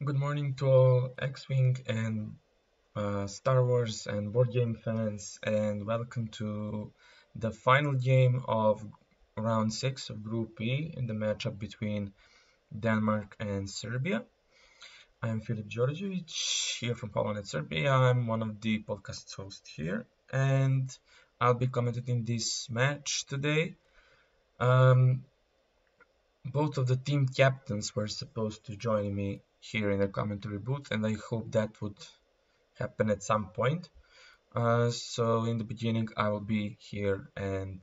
Good morning to all X-Wing and Star Wars and board game fans, and welcome to the final game of round 6 of Group E in the matchup between Denmark and Serbia. I'm Filip Đorđević, here from HoloNet Serbia. I'm one of the podcast hosts here, and I'll be commentating this match today. Both of the team captains were supposed to join me here in the commentary booth, and I hope that would happen at some point. So in the beginning I will be here and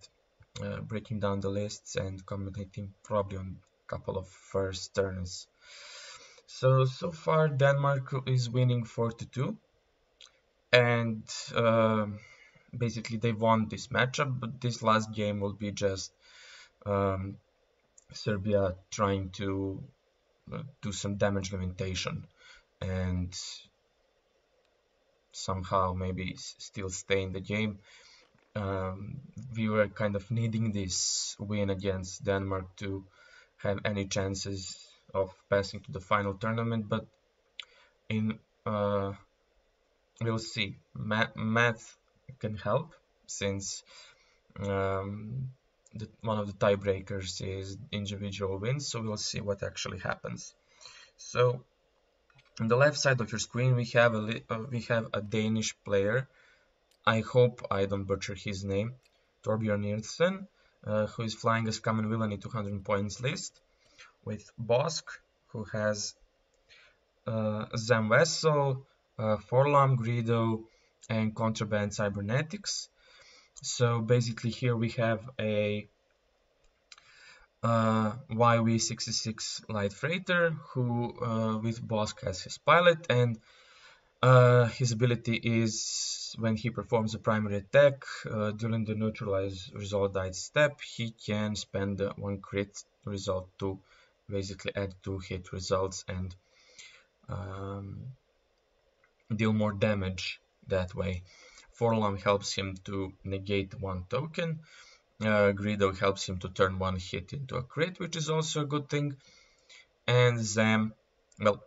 breaking down the lists and commentating probably on a couple of first turns. So far Denmark is winning 4-2, and basically they won this matchup, but this last game will be just Serbia trying to do some damage limitation and somehow maybe still stay in the game. We were kind of needing this win against Denmark to have any chances of passing to the final tournament, but we'll see. Math can help, since one of the tiebreakers is individual wins, so we'll see what actually happens. So on the left side of your screen we have a Danish player. I hope I don't butcher his name. Thorbjørn Nielsen, who is flying as common villainy 200 points list, with Bosk, who has Zam Vessel, Forlam, Greedo, and Contraband Cybernetics. So basically here we have a YV66 light freighter who with Bosk as his pilot, and his ability is when he performs a primary attack during the neutralize result dice step, he can spend one crit result to basically add 2 hit results and deal more damage that way. Forlam helps him to negate 1 token. Greedo helps him to turn 1 hit into a crit, which is also a good thing. And Zam, well,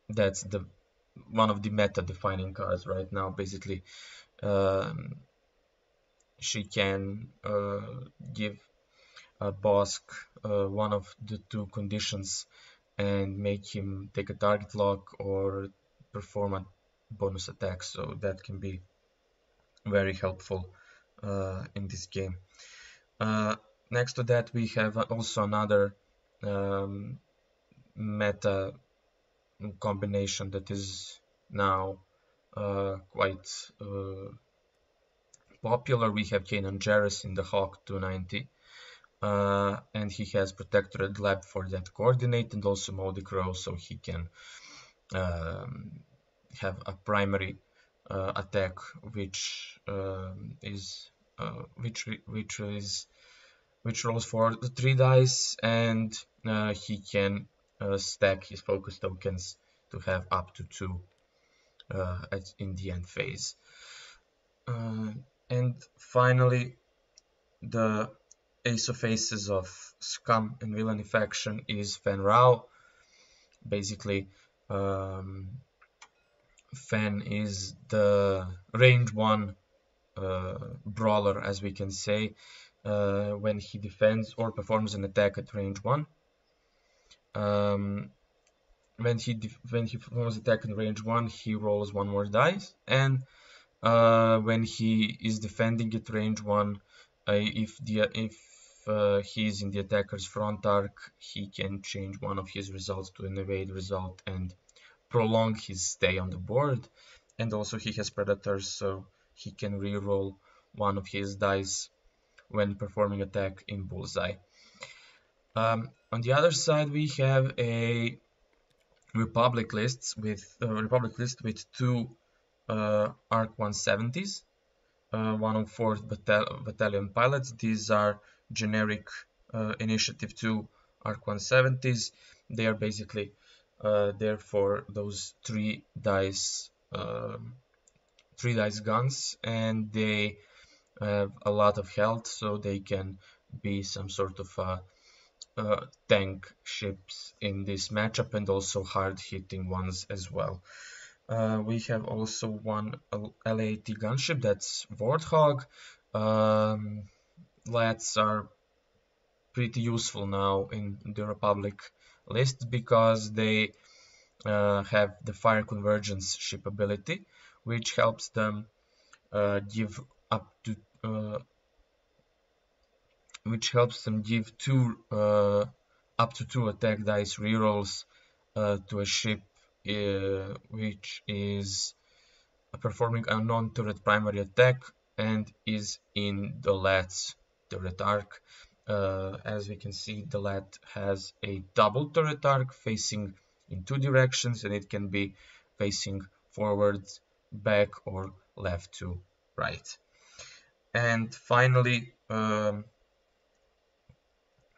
that's one of the meta defining cards right now. Basically, she can give Bosk one of the 2 conditions and make him take a target lock or perform a bonus attack, so that can be very helpful in this game. Next to that we have also another meta combination that is now quite popular. We have Kanan Jarrus in the Hawk 290, and he has Protectorate Lab for that coordinate, and also Moldy Crow, so he can have a primary attack which rolls for the 3 dice, and he can stack his focus tokens to have up to 2 in the end phase. And finally, the Ace of Aces of Scum and Villainy faction is Fen Rao. Basically, Fen is the range 1 brawler, as we can say. When he defends or performs an attack at range 1, when he performs attack in range 1, he rolls 1 more dice, and when he is defending at range 1, if he is in the attacker's front arc, he can change one of his results to an evade result and prolong his stay on the board. And also he has predators, so he can reroll one of his dice when performing attack in bullseye. On the other side we have a Republic list with 2 Arc 170s, 104th Battalion pilots. These are generic Initiative 2 Arc 170s. They are basically there for those 3 dice guns, and they have a lot of health, so they can be some sort of tank ships in this matchup, and also hard-hitting ones as well. We have also one LAT gunship, that's Warthog. LATs are pretty useful now in the Republic list because they have the fire convergence ship ability, which helps them give up to up to two attack dice rerolls to a ship which is performing a non-turret primary attack and is in the LAT's turret arc. As we can see, the LAT has a double turret arc facing in two directions, and it can be facing forwards, back, or left to right. And finally,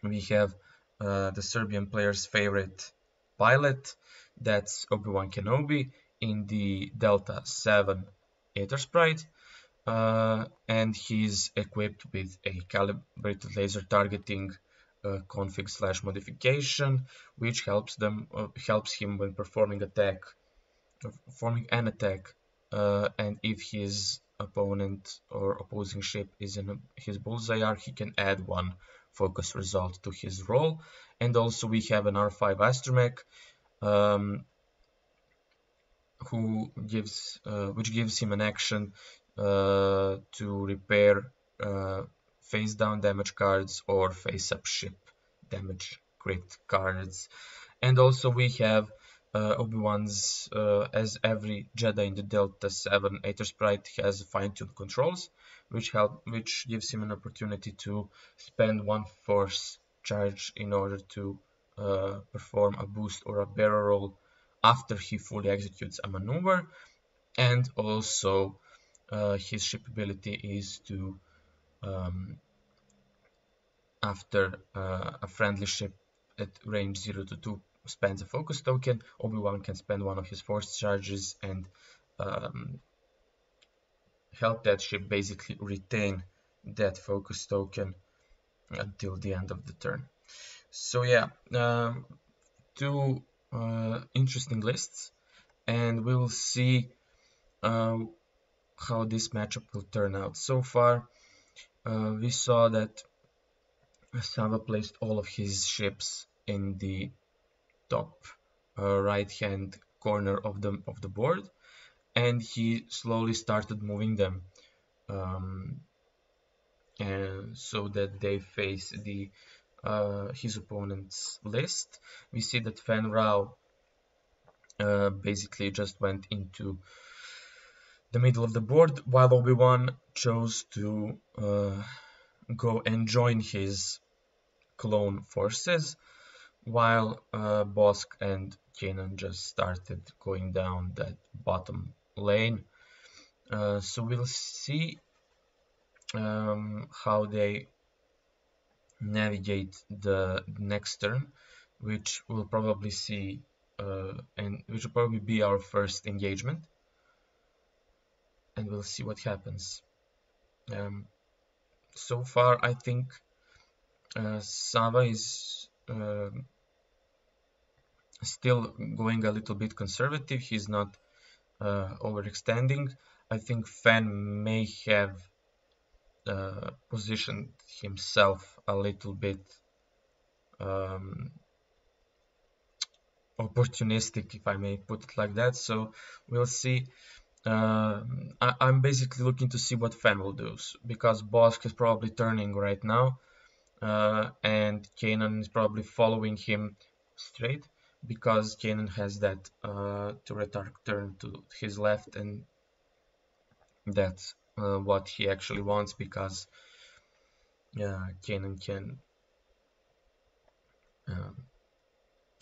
we have the Serbian player's favorite pilot, that's Obi-Wan Kenobi in the Delta 7 Aether Sprite, and he's equipped with a calibrated laser targeting config / modification, which helps him when performing an attack, and if his opponent or opposing ship is in his bullseye arc, he can add one focus result to his roll. And also we have an R5 astromech, which gives him an action to repair face down damage cards or face up ship damage crit cards. And also we have Obi-Wan's, as every Jedi in the Delta 7 Aether Sprite has fine-tuned controls, which gives him an opportunity to spend one force charge in order to perform a boost or a barrel roll after he fully executes a maneuver. And also his ship ability is to, after a friendly ship at range 0 to 2 spends a focus token, Obi-Wan can spend one of his force charges and help that ship basically retain that focus token until the end of the turn. So yeah, two interesting lists, and we will see how this matchup will turn out. So far, we saw that Sava placed all of his ships in the top right hand corner of the board, and he slowly started moving them and so that they face his opponent's list. We see that Fan Rao basically just went into the middle of the board, while Obi-Wan chose to go and join his clone forces, while Bosk and Kanan just started going down that bottom lane. So we'll see how they navigate the next turn, which we'll probably see, and which will probably be our first engagement, and we'll see what happens. So far, I think Sava is still going a little bit conservative. He's not overextending. I think Fan may have positioned himself a little bit opportunistic, if I may put it like that. So we'll see. I'm basically looking to see what Fan will do, because Bosk is probably turning right now, and Kanan is probably following him straight, because Kanan has that turret arc turn to his left, and that's what he actually wants, because Kanan can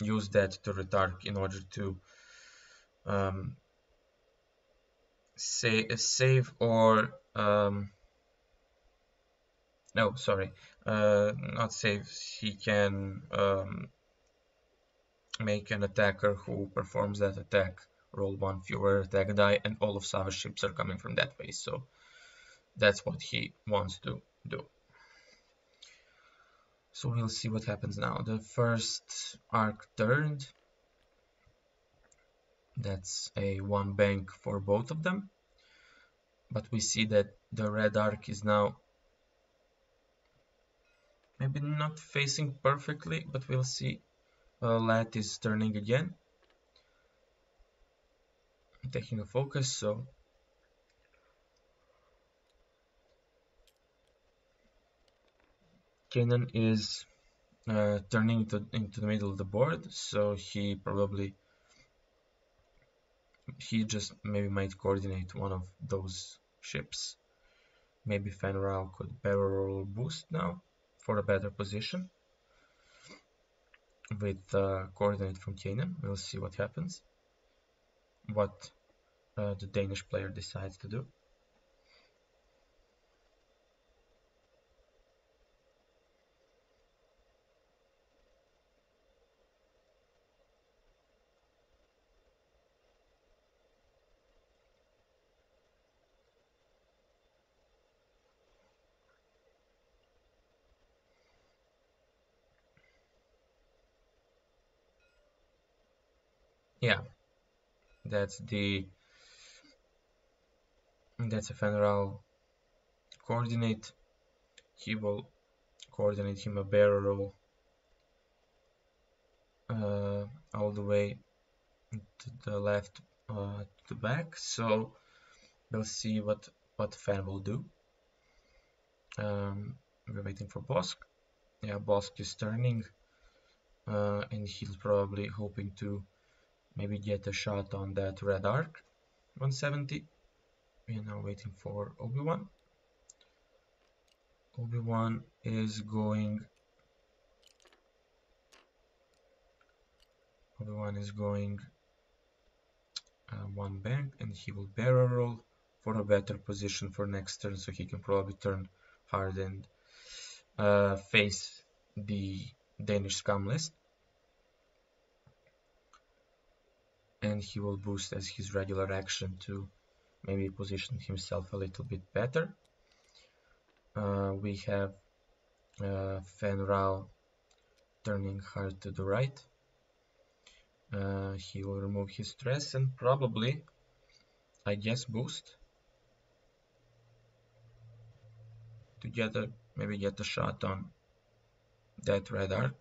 use that turret arc in order to save or no, sorry, not save. He can make an attacker who performs that attack roll one fewer attack die, and all of Sava's ships are coming from that base. So that's what he wants to do. So we'll see what happens now. The first arc turned. That's a one bank for both of them. But we see that the red arc is now maybe not facing perfectly, but we'll see. Lat is turning again, taking a focus, so Kenan is turning into the middle of the board, so he just maybe might coordinate one of those ships. Maybe Fenral could barrel roll boost now for a better position with coordinate from Kenan. We'll see what happens, what the Danish player decides to do. Yeah, that's a Fenral coordinate. He will coordinate him a barrel roll all the way to the left to the back. So we'll see what Fan will do. We're waiting for Bosk. Yeah, Bosk is turning, and he's probably hoping to maybe get a shot on that red arc. 170. We are now waiting for Obi-Wan. Obi-Wan is going one bank, and he will barrel roll for a better position for next turn, so he can probably turn hard and face the Danish scum list. And he will boost as his regular action to maybe position himself a little bit better. We have Fenral turning hard to the right. He will remove his stress and probably, I guess, boost to maybe get a shot on that red arc.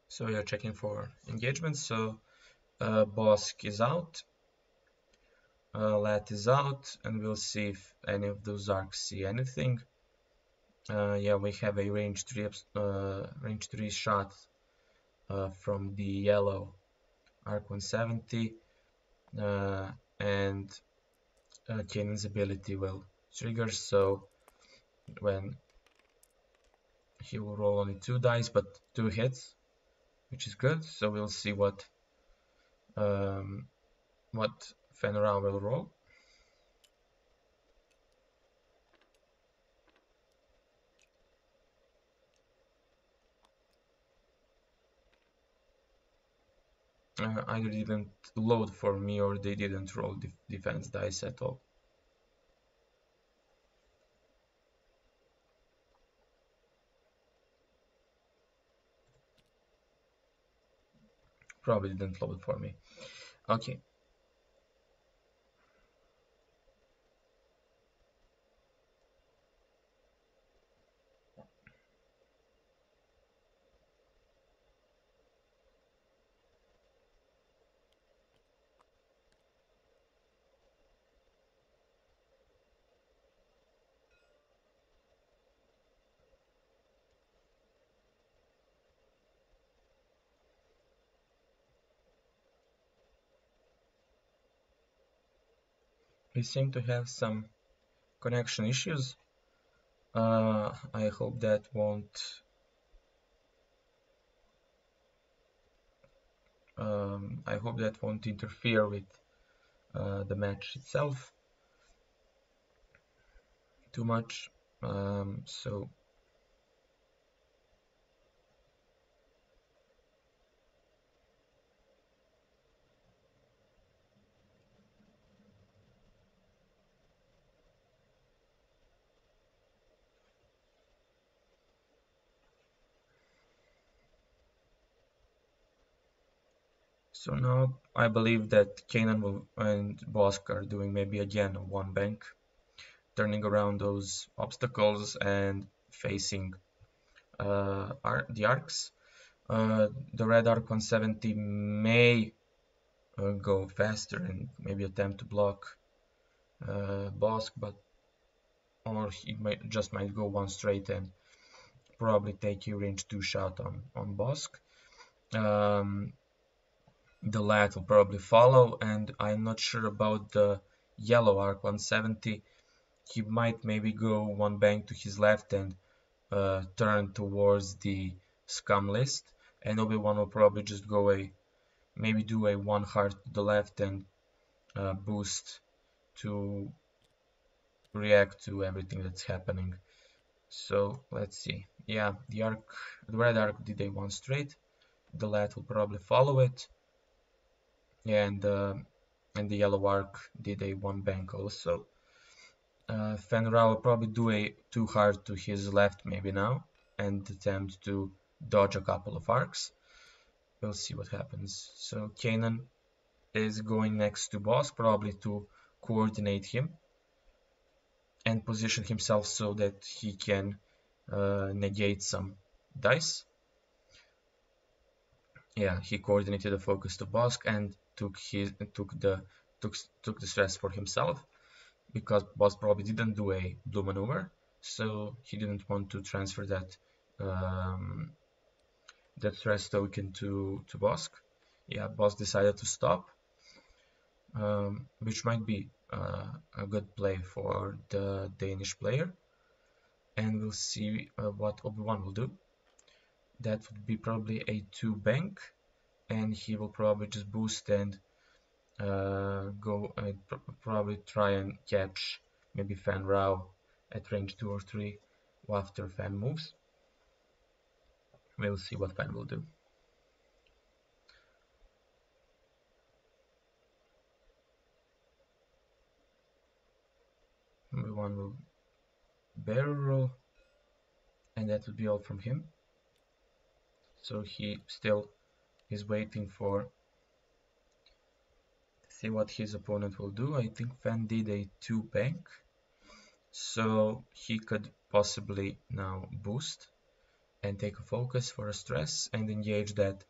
So we are checking for engagement. So Bosk is out, Lat is out, and we'll see if any of those arcs see anything. Yeah, we have a range 3 shot from the yellow arc 170, and Kanan's ability will trigger, so when he will roll only 2 dice but 2 hits, which is good. So we'll see what Fenral will roll. Either didn't load for me or they didn't roll defense dice at all. Probably didn't load for me. Okay. We seem to have some connection issues. I hope that won't interfere with the match itself too much. So now I believe that Kanan and Bosk are doing maybe again a one bank, turning around those obstacles and facing the arcs. The red arc 170 may go faster and maybe attempt to block Bosk, or he might go one straight and probably take a range 2 shot on Bosk. The lat will probably follow, and I'm not sure about the yellow arc 170. He might maybe go one bank to his left and turn towards the scum list, and Obi-Wan will probably just go maybe do a one heart to the left and boost to react to everything that's happening. So let's see. Yeah, the red arc did a one straight. The lat will probably follow it, and the yellow arc did a one bank also. Fenra will probably do a two hard to his left maybe now and attempt to dodge a couple of arcs. We'll see what happens. So Kanan is going next to Bosk probably to coordinate him and position himself so that he can negate some dice. Yeah, he coordinated the focus to Bosk and took the stress for himself, because Bosk probably didn't do a blue maneuver, so he didn't want to transfer that stress token to Bosk. Yeah, Bosk decided to stop, which might be a good play for the Danish player, and we'll see what Obi-Wan will do. That would be probably a 2 bank, and he will probably just boost and go and probably try and catch maybe Fan Rao at range 2 or 3 after Fan moves. We'll see what Fan will do. Obi-Wan will barrel roll, and that would be all from him. So he still is waiting for see what his opponent will do. I think Fan did a 2 bank, so he could possibly now boost and take a focus for a stress and engage that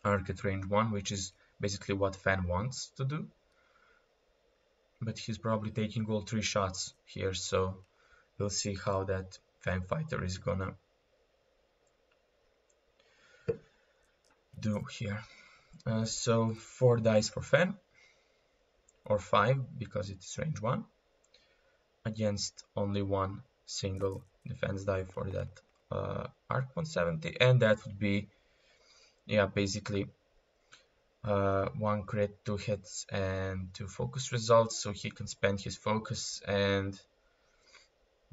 arc at range 1, which is basically what Fan wants to do. But he's probably taking all 3 shots here, so we'll see how that Fan fighter is gonna do here. So 4 dice for Fan, or 5 because it's range 1, against only one single defense die for that arc 170, and that would be, yeah, basically 1 crit, 2 hits, and 2 focus results, so he can spend his focus and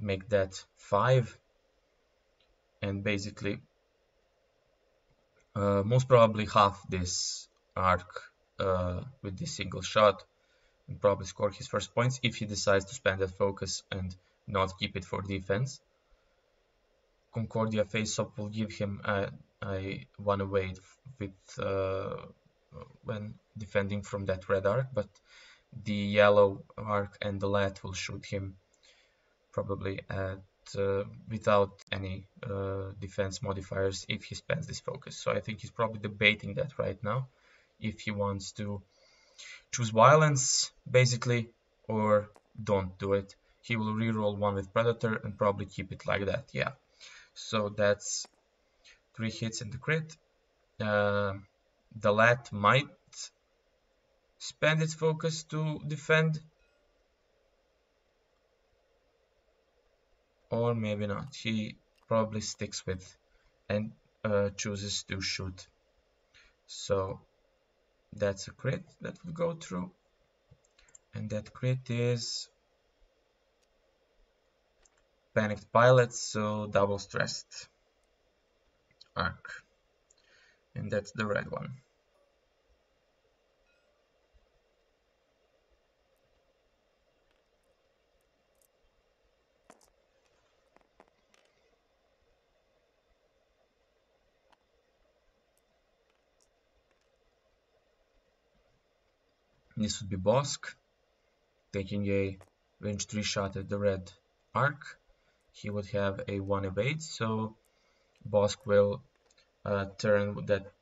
make that 5, and basically most probably half this arc with this single shot, and probably score his first points if he decides to spend that focus and not keep it for defense. Concordia face-up will give him a 1 away with when defending from that red arc, but the yellow arc and the lat will shoot him probably at without any defense modifiers if he spends this focus. So I think he's probably debating that right now, if he wants to choose violence basically or don't do it. He will reroll 1 with Predator and probably keep it like that. Yeah, so that's 3 hits and the crit. The lat might spend its focus to defend or maybe not. He probably sticks with and chooses to shoot. So that's a crit that will go through, and that crit is panicked pilot, so double stressed arc, and that's the red one. This would be Bosk taking a range 3 shot at the red arc. He would have a 1 evade, so Bosk will turn that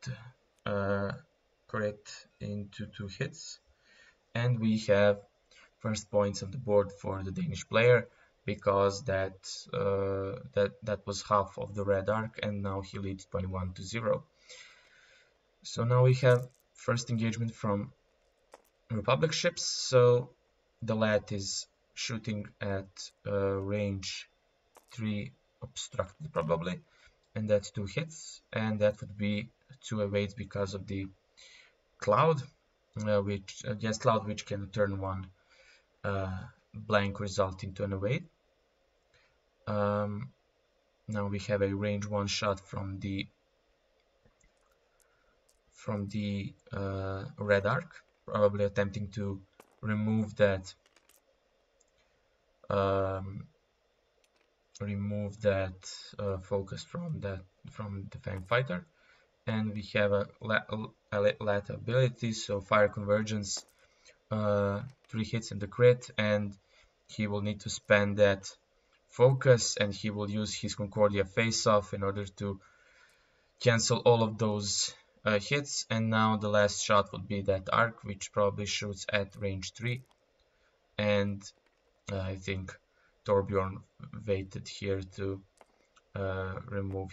crit into 2 hits, and we have first points on the board for the Danish player, because that was half of the red arc, and now he leads 21-0. So now we have first engagement from Republic ships. So the lad is shooting at range 3 obstructed probably, and that's 2 hits, and that would be 2 evades because of the cloud, gas cloud, which can turn one blank result into an evade. Now we have a range 1 shot from the red arc, probably attempting to remove that focus from the Fang fighter. And we have a lat ability, so fire convergence, 3 hits in the crit, and he will need to spend that focus, and he will use his Concordia face-off in order to cancel all of those hits. And now the last shot would be that arc, which probably shoots at range 3, and I think Thorbjørn waited here to remove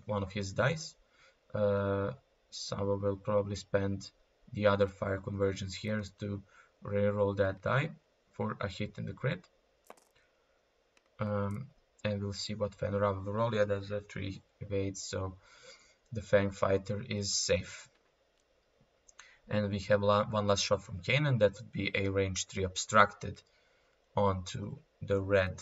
one of his dice. Sava will probably spend the other fire conversions here to reroll that die for a hit in the crit. And we'll see what Fenra will roll. Yeah, there's a 3 evades, so the Fang fighter is safe. And we have one last shot from Kanan. That would be a range 3 obstructed onto the red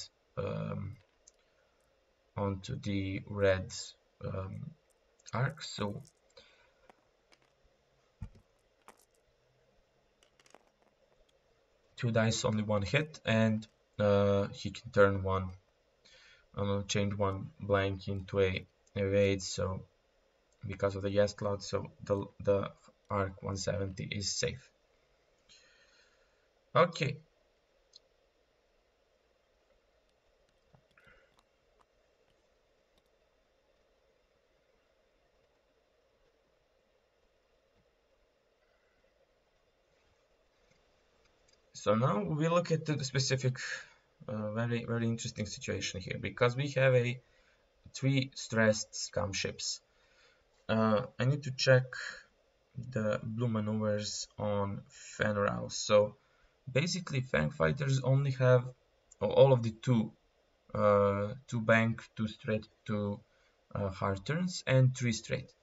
arc. So two dice, only 1 hit, and he can turn change one blank into a evade, so because of the gas cloud, so the arc 170 is safe. Okay. So now we look at the specific very interesting situation here, because we have 3 stressed scum ships. I need to check the blue maneuvers on Fenral. So basically Fang fighters only have all of the 2 bank, 2 straight, 2 hard turns, and 3 straight.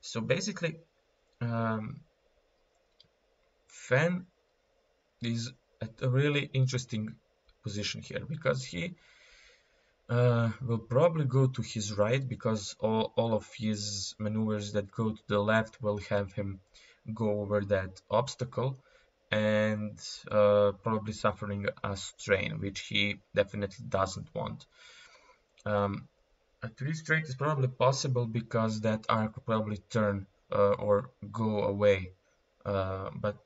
So basically Fen is at a really interesting position here, because he will probably go to his right, because all of his maneuvers that go to the left will have him go over that obstacle, and probably suffering a strain, which he definitely doesn't want. A 3 straight is probably possible, because that arc will probably turn or go away, but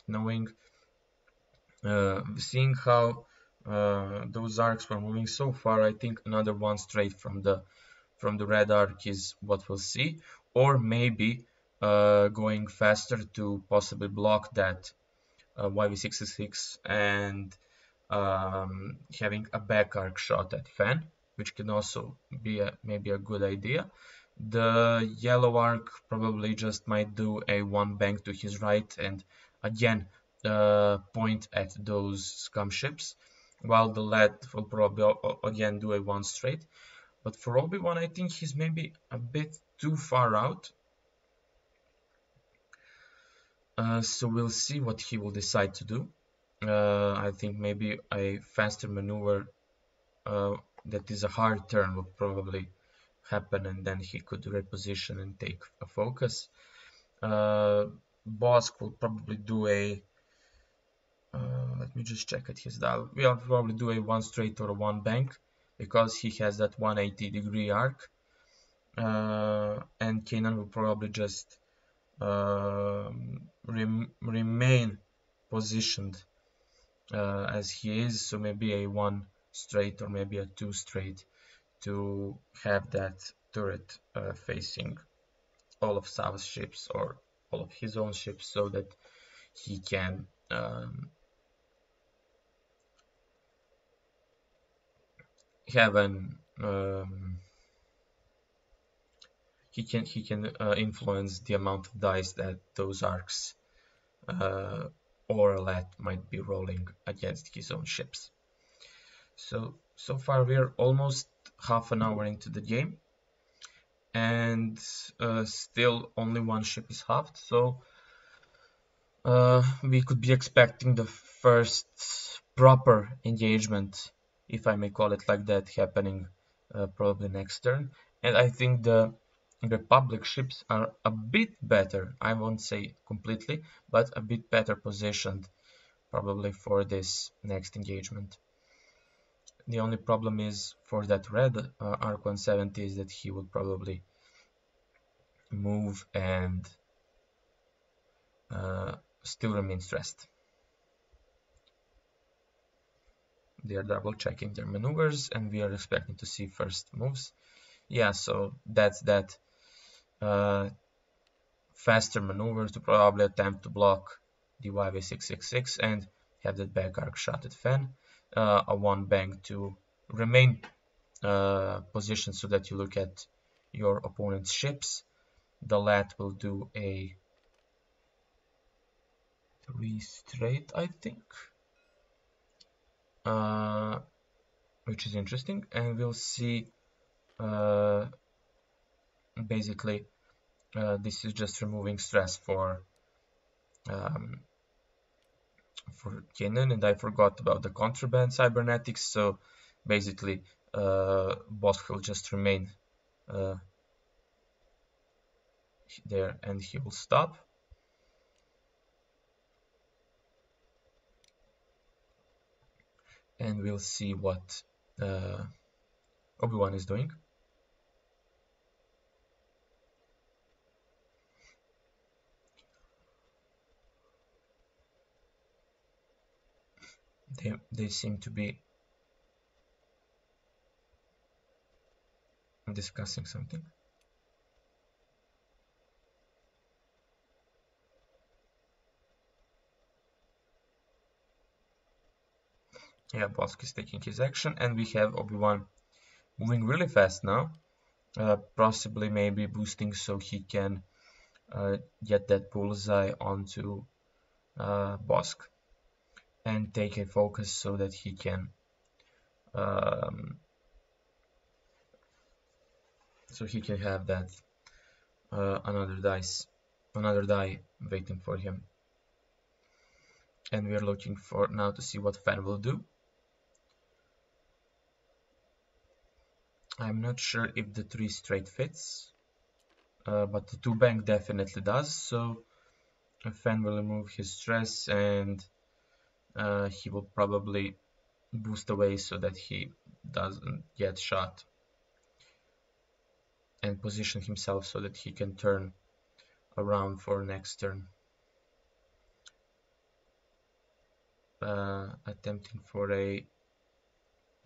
seeing how those arcs were moving so far, I think another 1 straight from the red arc is what we'll see, or maybe going faster to possibly block that YV66 and having a back arc shot at Fan, which can also be maybe a good idea. The yellow arc probably just might do a 1 bank to his right, and again point at those scum ships, while the lad will probably again do a 1 straight. But for Obi-Wan, I think he's maybe a bit too far out. So we'll see what he will decide to do. I think maybe a faster maneuver that is a hard turn will probably happen, and then he could reposition and take a focus. Bosk will probably do a let me just check at his dial. We'll probably do a 1 straight or a 1 bank because he has that 180-degree arc. And Kanan will probably just remain positioned as he is, so maybe a 1 straight or maybe a 2 straight to have that turret facing all of Sava's ships or all of his own ships, so that he can have an he can influence the amount of dice that those arcs or a lad might be rolling against his own ships. So far we're almost half an hour into the game, and still only one ship is halved, so we could be expecting the first proper engagement, if I may call it like that, happening probably next turn. And I think the Republic ships are a bit better, I won't say completely, but a bit better positioned probably for this next engagement. The only problem is for that red Arc 170 is that he will probably move and still remain stressed. They are double checking their maneuvers, and we are expecting to see first moves. Yeah, so that's that faster maneuver to probably attempt to block the YV666 and have that back arc shot at Fen. A 1 bang to remain positioned so that you look at your opponent's ships. The lad will do a 3 straight, I think, which is interesting, and we'll see basically this is just removing stress for Kanan, and I forgot about the contraband cybernetics, so basically Bosk will just remain there and he will stop. And we'll see what Obi-Wan is doing. They seem to be discussing something. Yeah, Bosk is taking his action, and we have Obi-Wan moving really fast now, possibly maybe boosting so he can get that bullseye onto Bosk and take a focus so that he can have that another die waiting for him. And we are looking for now to see what Fen will do. I'm not sure if the 3 straight fits, but the 2 bank definitely does. So Fen will remove his stress, and he will probably boost away so that he doesn't get shot, and position himself so that he can turn around for next turn. Attempting for a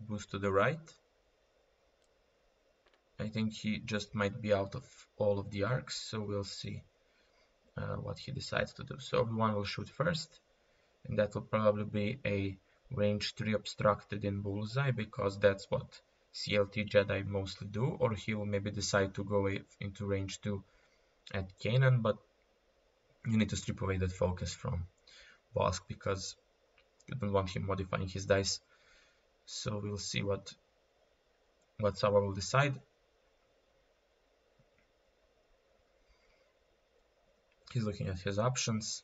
boost to the right. I think he just might be out of all of the arcs, so we'll see what he decides to do. So Obi-Wan will shoot first, and that will probably be a range 3 obstructed in bullseye, because that's what CLT Jedi mostly do, or he will maybe decide to go into range 2 at Kanan, but you need to strip away that focus from Bosk because you don't want him modifying his dice. So we'll see what Sava will decide. He's looking at his options.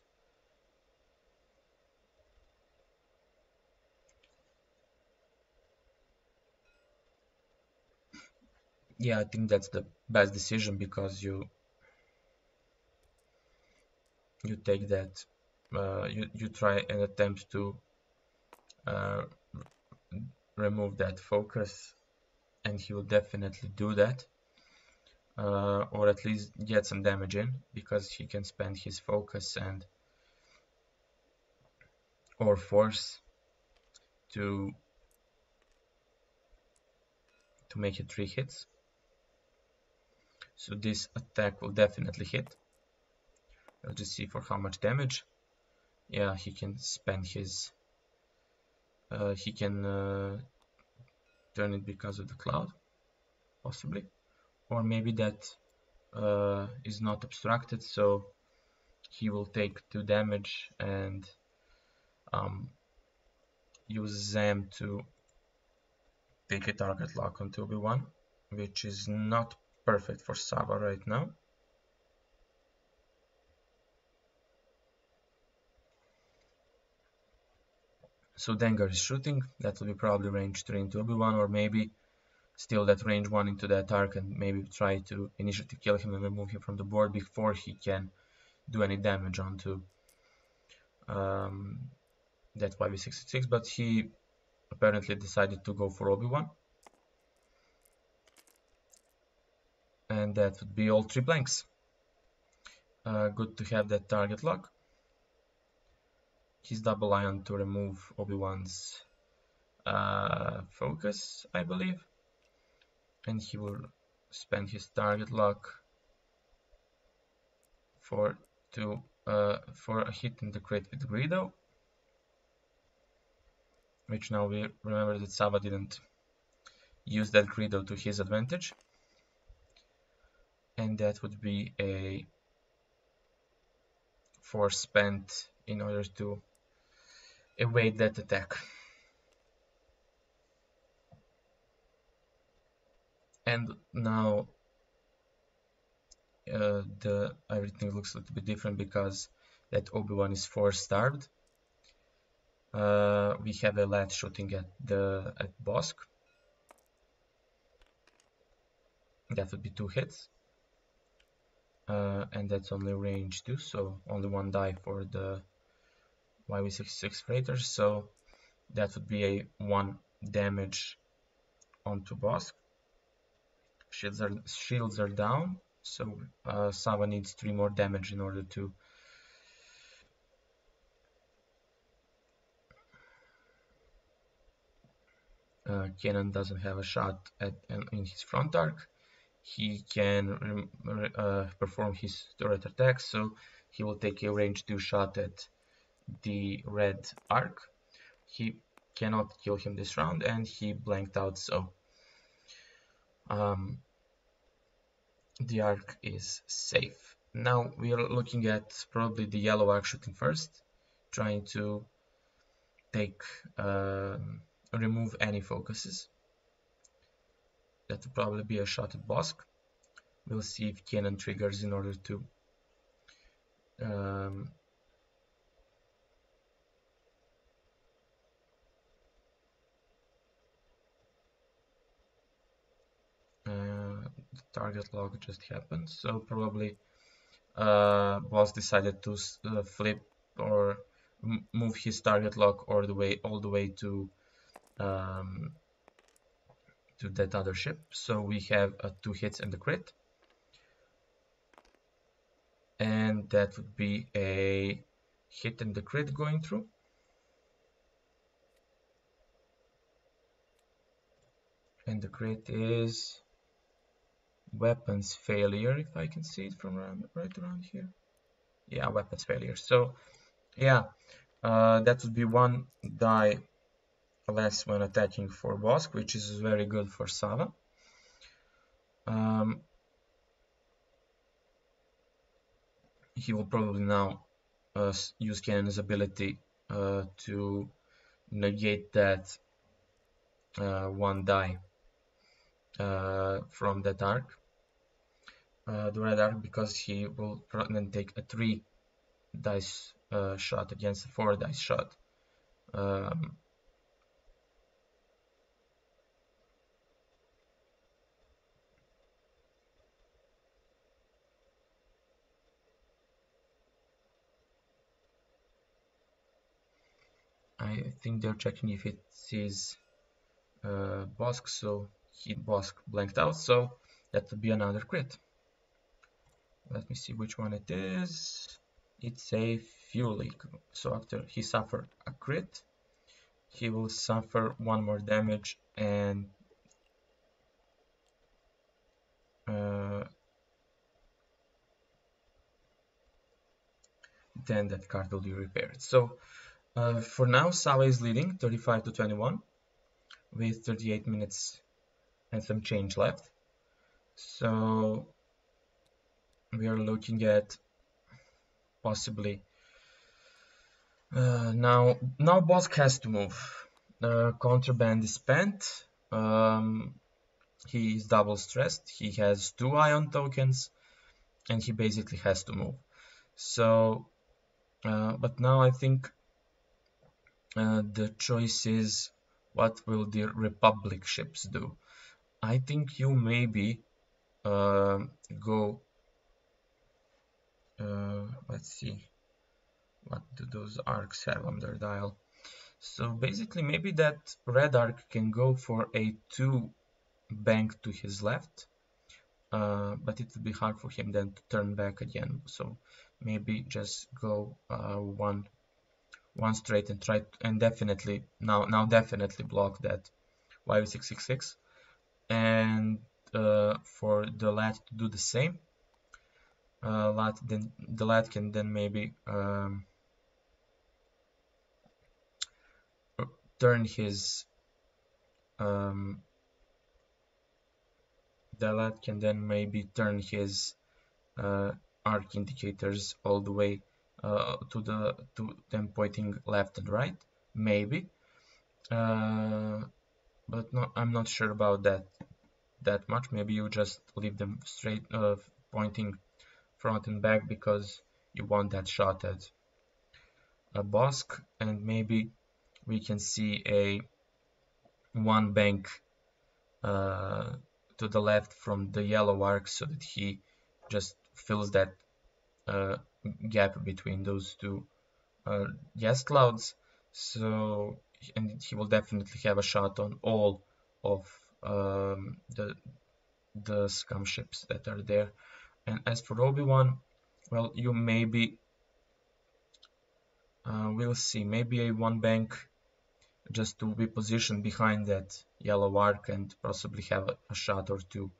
Yeah, I think that's the best decision, because you take that, you try and attempt to remove that focus, and he will definitely do that, or at least get some damage in, because he can spend his focus and or force to make it 3 hits. So this attack will definitely hit. Let's just see for how much damage. Yeah, he can spend his he can turn it because of the cloud, possibly, or maybe that is not obstructed, so he will take 2 damage and use Zam to take a target lock on 2v1, which is not perfect for Sava right now. So Dengar is shooting. That will be probably range 3 into 2v1, or maybe still that range 1 into that arc, and maybe try to initiative kill him and remove him from the board before he can do any damage onto that 5v66, but he apparently decided to go for Obi-Wan, and that would be all 3 blanks. Good to have that target lock. He's double ion to remove Obi-Wan's focus, I believe, and he will spend his target lock for a hit in the crit with Greedo, which now we remember that Sava didn't use that Greedo to his advantage, and that would be a force spent in order to evade that attack. And now everything looks a little bit different, because that Obi-Wan is force starved. We have a lad shooting at Bosk. That would be 2 hits, and that's only range 2, so only 1 die for the YV66 freighters. So that would be a 1 damage onto Bosk. Shields are down, so Sava needs 3 more damage in order to Kenan doesn't have a shot in his front arc. He can perform his turret attack, so he will take a range 2 shot at the red arc. He cannot kill him this round, and he blanked out, so the arc is safe. Now we are looking at probably the yellow arc shooting first, trying to remove any focuses. That will probably be a shot at Bosk. We'll see if Kenan triggers in order to the target lock just happened, so probably Bosk decided to flip or move his target lock all the way to that other ship. So we have 2 hits and the crit, and that would be a hit and the crit going through. And the crit is weapons failure, if I can see it from right around here. Yeah, weapons failure. So yeah, that would be 1 die less when attacking for Bosk, which is very good for Sava. He will probably now use Kenan's ability to negate that one die from that arc, the red arc, because he will then take a 3 dice shot against a 4 dice shot. I think they're checking if it sees Bosk, so Bosk blanked out, so that would be another crit. Let me see which one it is. It's a fuel leak. So after he suffered a crit, he will suffer 1 more damage, and then that card will be repaired. So for now, Sava is leading 35 to 21 with 38 minutes and some change left. So we are looking at possibly now Bosk has to move. Contraband is spent. He is double stressed. He has 2 ion tokens, and he basically has to move. So, but now I think the choice is, what will the Republic ships do? I think you maybe go. Let's see, what do those arcs have on their dial? So basically, maybe that red arc can go for a 2 bank to his left, but it would be hard for him then to turn back again. So maybe just go one straight and try and definitely now definitely block that Y666, and for the lad to do the same. The lad can then maybe turn his the lad can then maybe turn his arc indicators all the way to them pointing left and right, maybe, but I'm not sure about that much. Maybe you just leave them straight pointing front and back because you want that shot at a Bosk, and maybe we can see a 1 bank to the left from the yellow arc, so that he just fills that gap between those 2 gas clouds. So, and he will definitely have a shot on all of the scum ships that are there. And as for Obi-Wan, well, you maybe we'll see, maybe a 1 bank just to be positioned behind that yellow arc and possibly have a shot or 2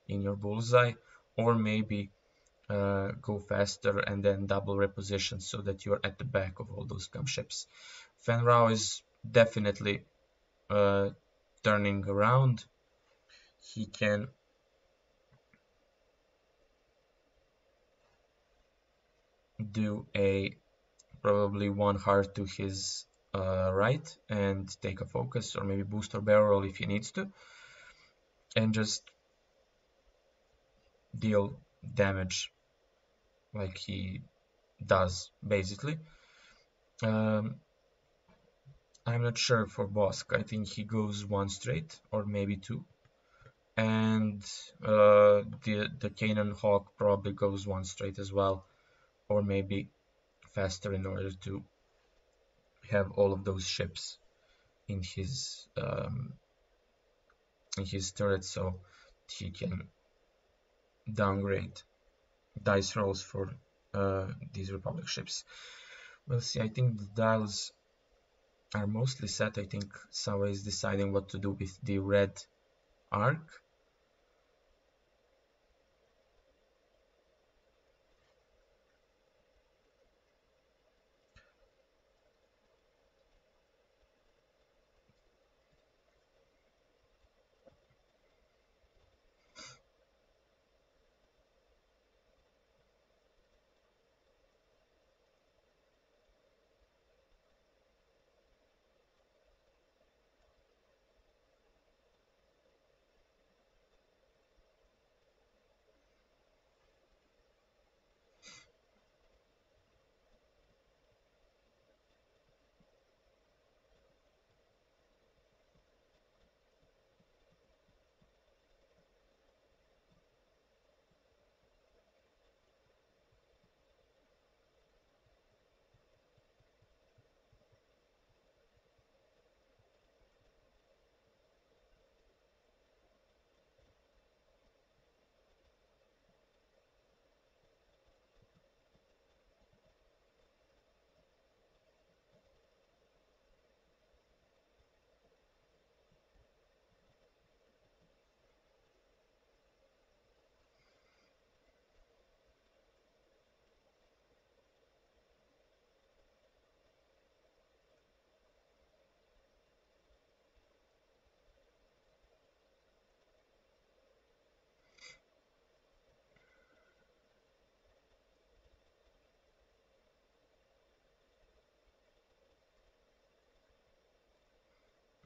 in your bullseye, or maybe go faster and then double reposition so that you're at the back of all those scum ships. Fen Rao is definitely turning around. He can do a probably 1 heart to his right and take a focus, or maybe booster barrel roll if he needs to, and just deal damage like he does basically. I'm not sure for Bosk. I think he goes 1 straight or maybe 2, and the Canaan Hawk probably goes 1 straight as well, or maybe faster, in order to have all of those ships in his turret, so he can downgrade dice rolls for these Republic ships. We'll see. I think the dials are mostly set. I think Sava is deciding what to do with the red arc.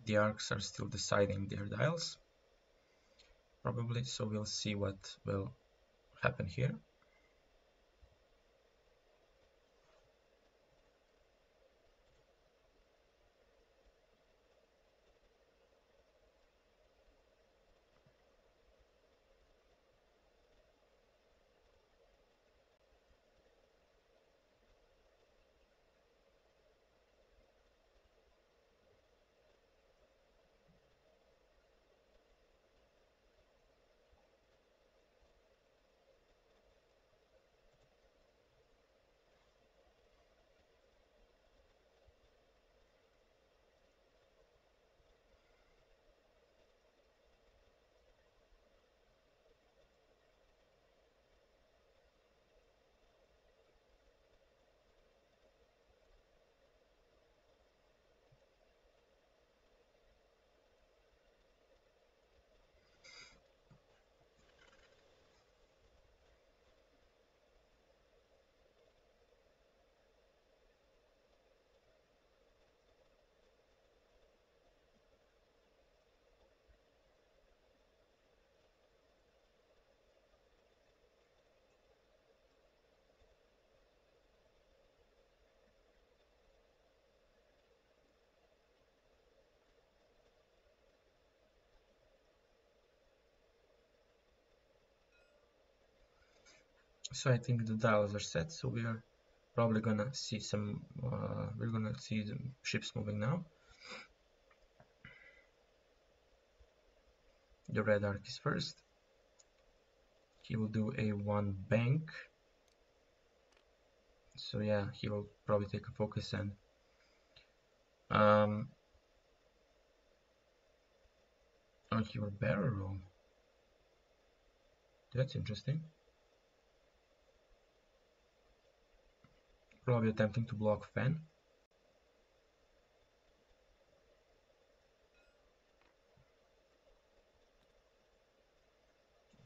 the arcs are still deciding their dials, probably, so we'll see what will happen here. So I think the dials are set, so we are probably gonna see some, we're gonna see the ships moving now. The red arc is first. He will do a one bank. So yeah, he will probably take a focus and oh, he will barrel roll. That's interesting. Probably attempting to block Fan.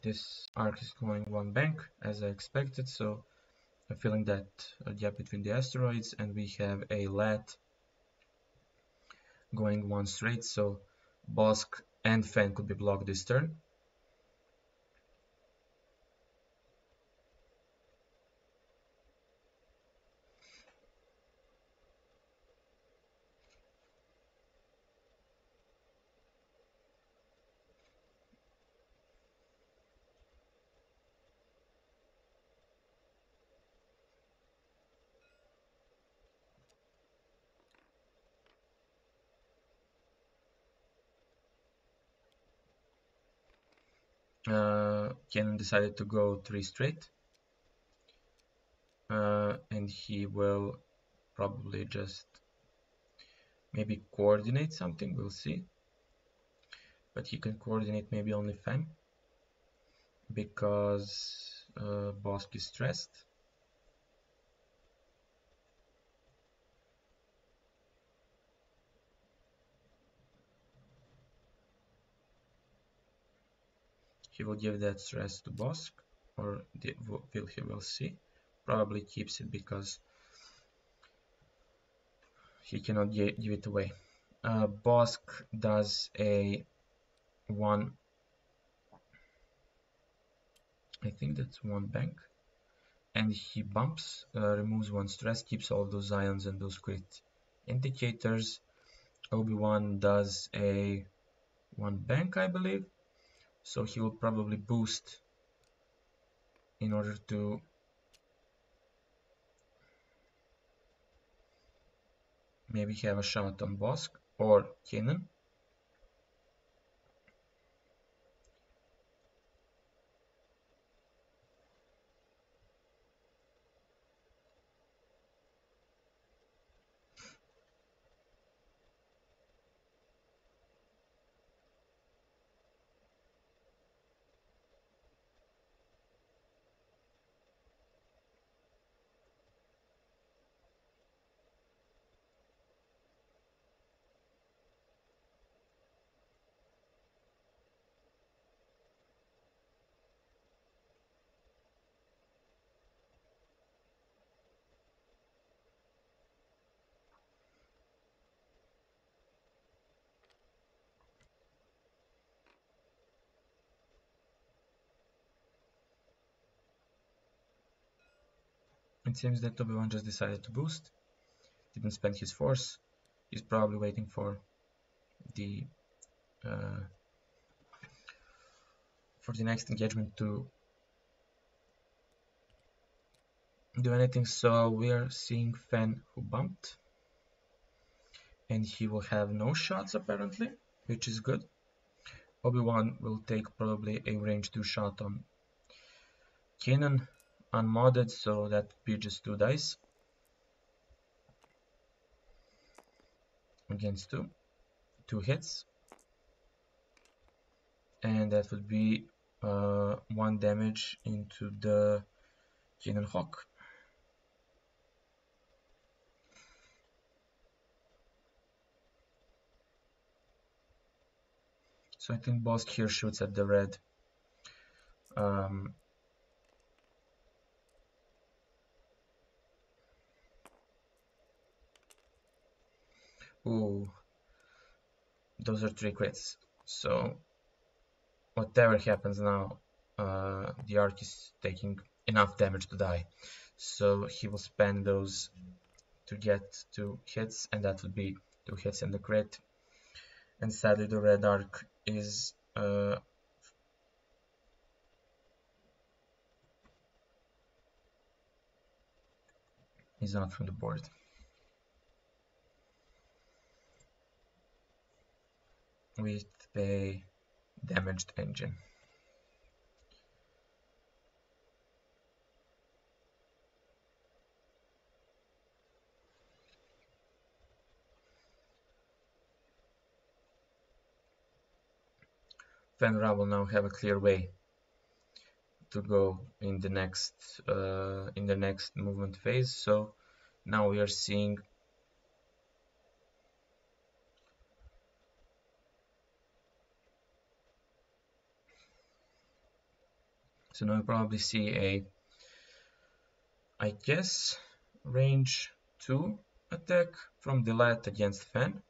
This arc is going one bank as I expected, so I'm feeling that gap between the asteroids, and we have a lat going one straight, so Bosk and Fan could be blocked this turn. Ken decided to go 3 straight, and he will probably just maybe coordinate something, we'll see. But he can coordinate maybe only Fan, because Bosk is stressed. He will give that stress to Bosk, or he will see. Probably keeps it because he cannot give it away. Bosk does a one, I think that's one bank, and he bumps, removes one stress, keeps all those ions and those crit indicators. Obi-Wan does a one bank, I believe, so he will probably boost in order to maybe have a shot on Bosk or Kanan. It seems that Thorbjørn just decided to boost, didn't spend his force. He's probably waiting for the next engagement to do anything. So we are seeing Fen who bumped, and he will have no shots apparently, which is good. Obi-Wan will take probably a range 2 shot on Kanan, unmodded, so that would be just 2 dice against 2 hits, and that would be 1 damage into the Kanan Hawk. So I think Bosk here shoots at the red. Ooh, those are 3 crits. So whatever happens now, the arc is taking enough damage to die. So he will spend those to get 2 hits, and that would be 2 hits and the crit. And sadly, the red arc is out from the board. With a damaged engine. Fenra will now have a clear way to go in the next movement phase. So now we are seeing so now we probably see a, I guess, range 2 attack from Dilat against Fen.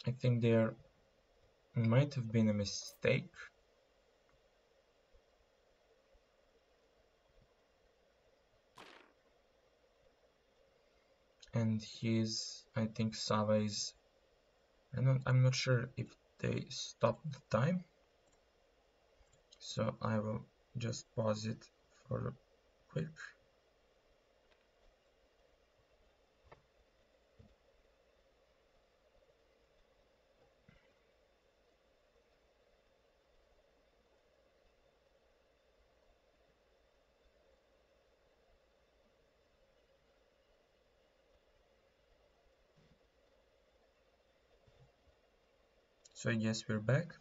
I think there might have been a mistake. And I think Sava is, I'm not sure if they stopped the time. So I will just pause it for a quick. So yes, we're back.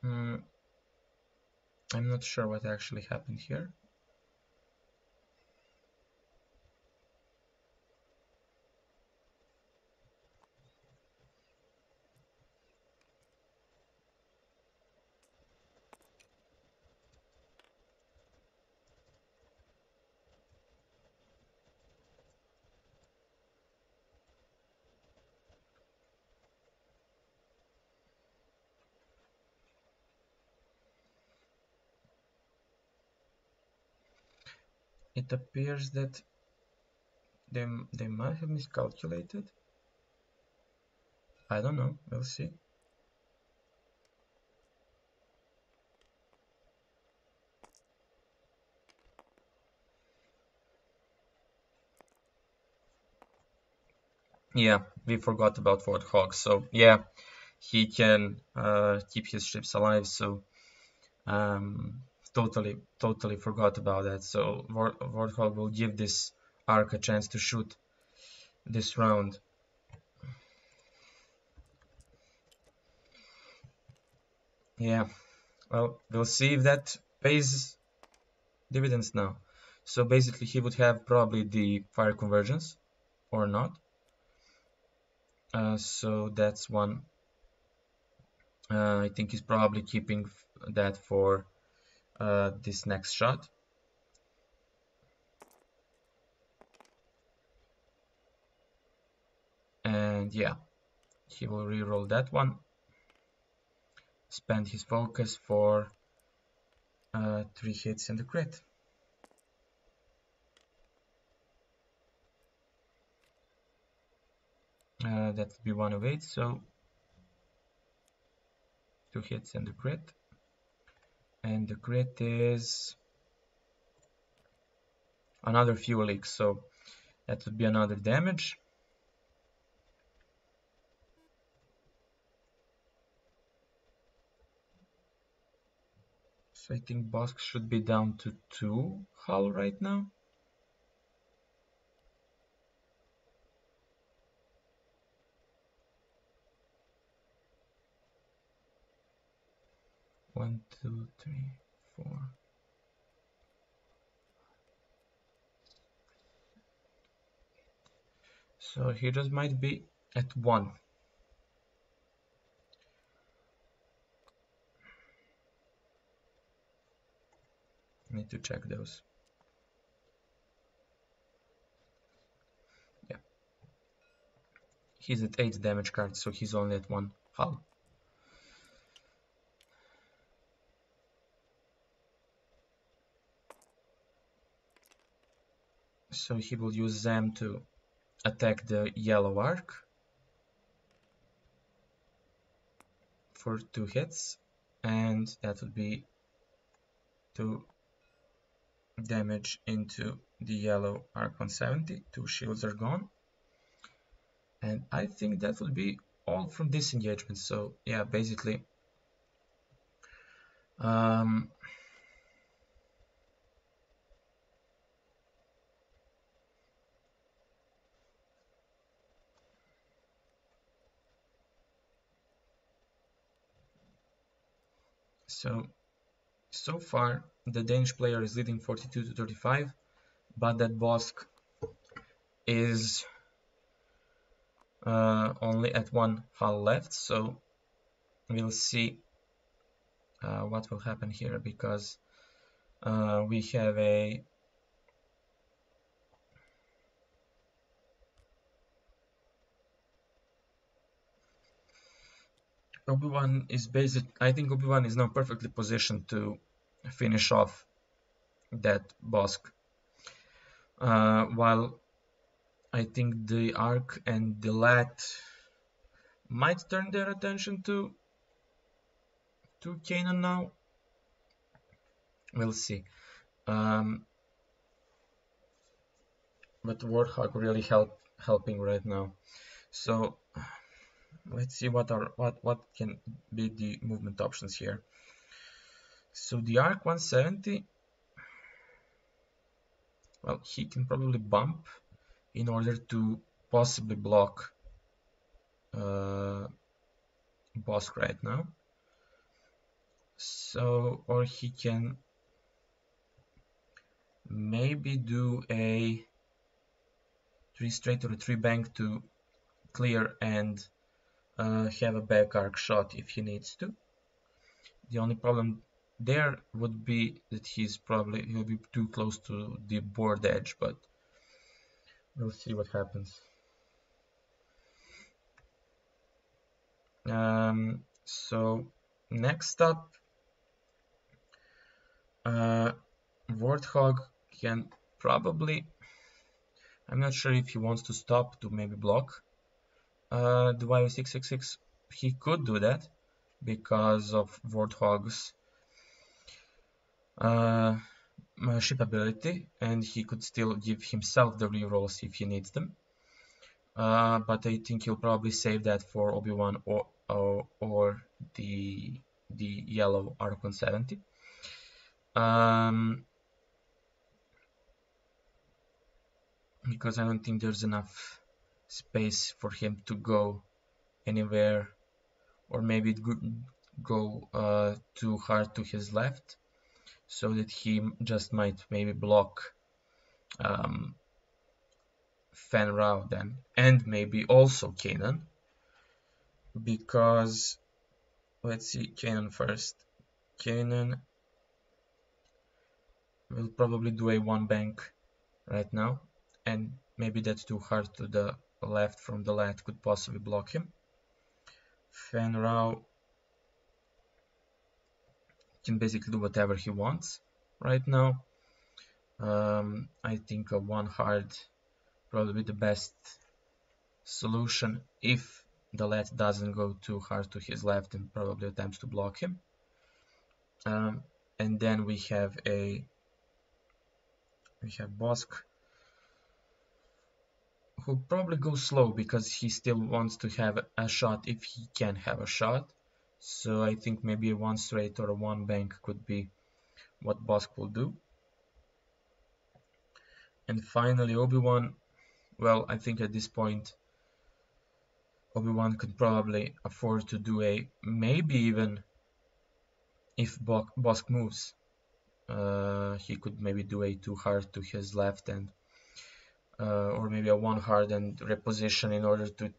I'm not sure what actually happened here. It appears that they might have miscalculated. I don't know, we'll see. Yeah, we forgot about Warthog. So yeah, he can keep his ships alive. So totally forgot about that. So Warthog will give this arc a chance to shoot this round. Yeah, well, we'll see if that pays dividends now. So basically he would have probably the fire conversions or not. So that's one. I think he's probably keeping that for this next shot. And yeah, he will reroll that one. Spend his focus for 3 hits and a crit. That would be 1 of 8, so 2 hits and a crit. And the crit is another fuel leak, so that would be another damage. So I think Bosk should be down to 2 hull right now. One, two, three, 4. So he just might be at 1. Need to check those. Yeah. He's at 8 damage cards, so he's only at 1 hull. So he will use them to attack the yellow arc for 2 hits, and that would be 2 damage into the yellow arc 170. 2 shields are gone, and I think that would be all from this engagement. So yeah, basically so far the Danish player is leading 42 to 35, but that Bosk is only at 1 hull left, so we'll see what will happen here, because we have a Obi-Wan is I think Obi-Wan is now perfectly positioned to finish off that Bosk, while I think the Arc and the Lat might turn their attention to Kanan now. We'll see. But Warthog really helping right now. So let's see what can be the movement options here. So the Arc 170, well, he can probably bump in order to possibly block Bosk right now. So, or he can maybe do a 3 straight or a 3 bank to clear and have a back arc shot if he needs to. The only problem there would be that he'll be too close to the board edge, but we'll see what happens. So next up, Warthog can probably, I'm not sure if he wants to stop to maybe block the YO666. He could do that because of Warthog's ship ability, and he could still give himself the rerolls if he needs them. but I think he'll probably save that for Obi-Wan or the yellow Archon 70. Because I don't think there's enough space for him to go anywhere, or maybe it could go too hard to his left, so that he just might maybe block Fan Rao then, and maybe also Kanan, because let's see Kanan first. Kanan will probably do a one bank right now, and maybe that's too hard to the left from the left, could possibly block him. Fan Rao can basically do whatever he wants right now. I think a one hard probably the best solution if the let doesn't go too hard to his left and probably attempts to block him. And then we have Bosk, who probably goes slow because he still wants to have a shot if he can have a shot. So I think maybe a one straight or a one bank could be what Bosk will do. And finally Obi-Wan, well, I think at this point Obi-Wan could probably afford to do a, maybe even if Bosk moves, he could maybe do a too hard to his left and or maybe a one hard and reposition in order to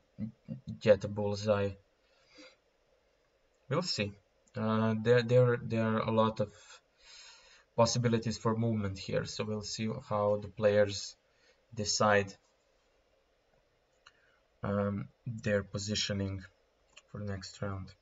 get a bullseye. We'll see. There are a lot of possibilities for movement here, so we'll see how the players decide their positioning for next round.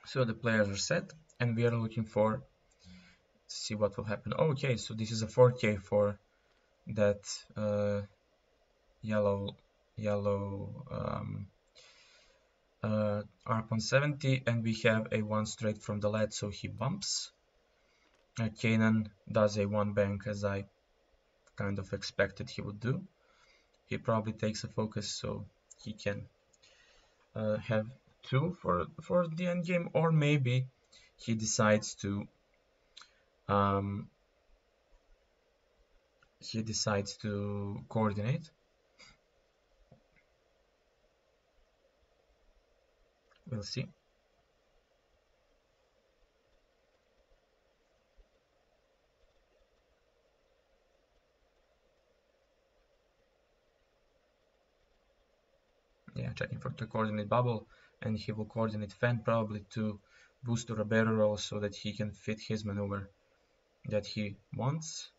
So the players are set, and we are looking for see what will happen. Okay, so this is a 4K for that yellow Arpon 70, and we have a one straight from the lead, so he bumps. Kanan does a one bank as I kind of expected he would do. He probably takes a focus so he can have two for the end game, or maybe he decides to he decides to coordinate. We'll see. Yeah, checking for the coordinate bubble, and he will coordinate Fen probably to boost to a barrel roll so that he can fit his maneuver that he wants.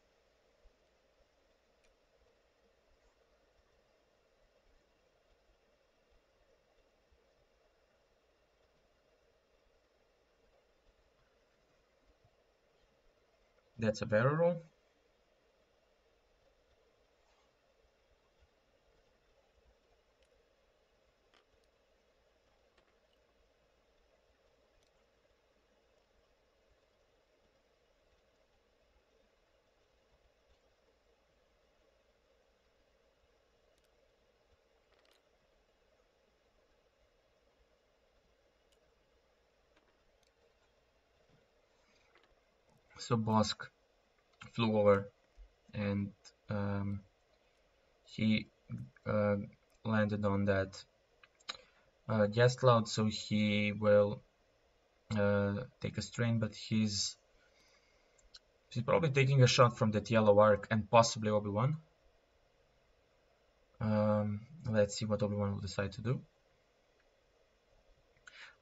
That's a barrel roll. So Bosk flew over and he landed on that gas cloud, so he will take a strain, but he's probably taking a shot from that yellow arc and possibly Obi-Wan. Let's see what Obi-Wan will decide to do.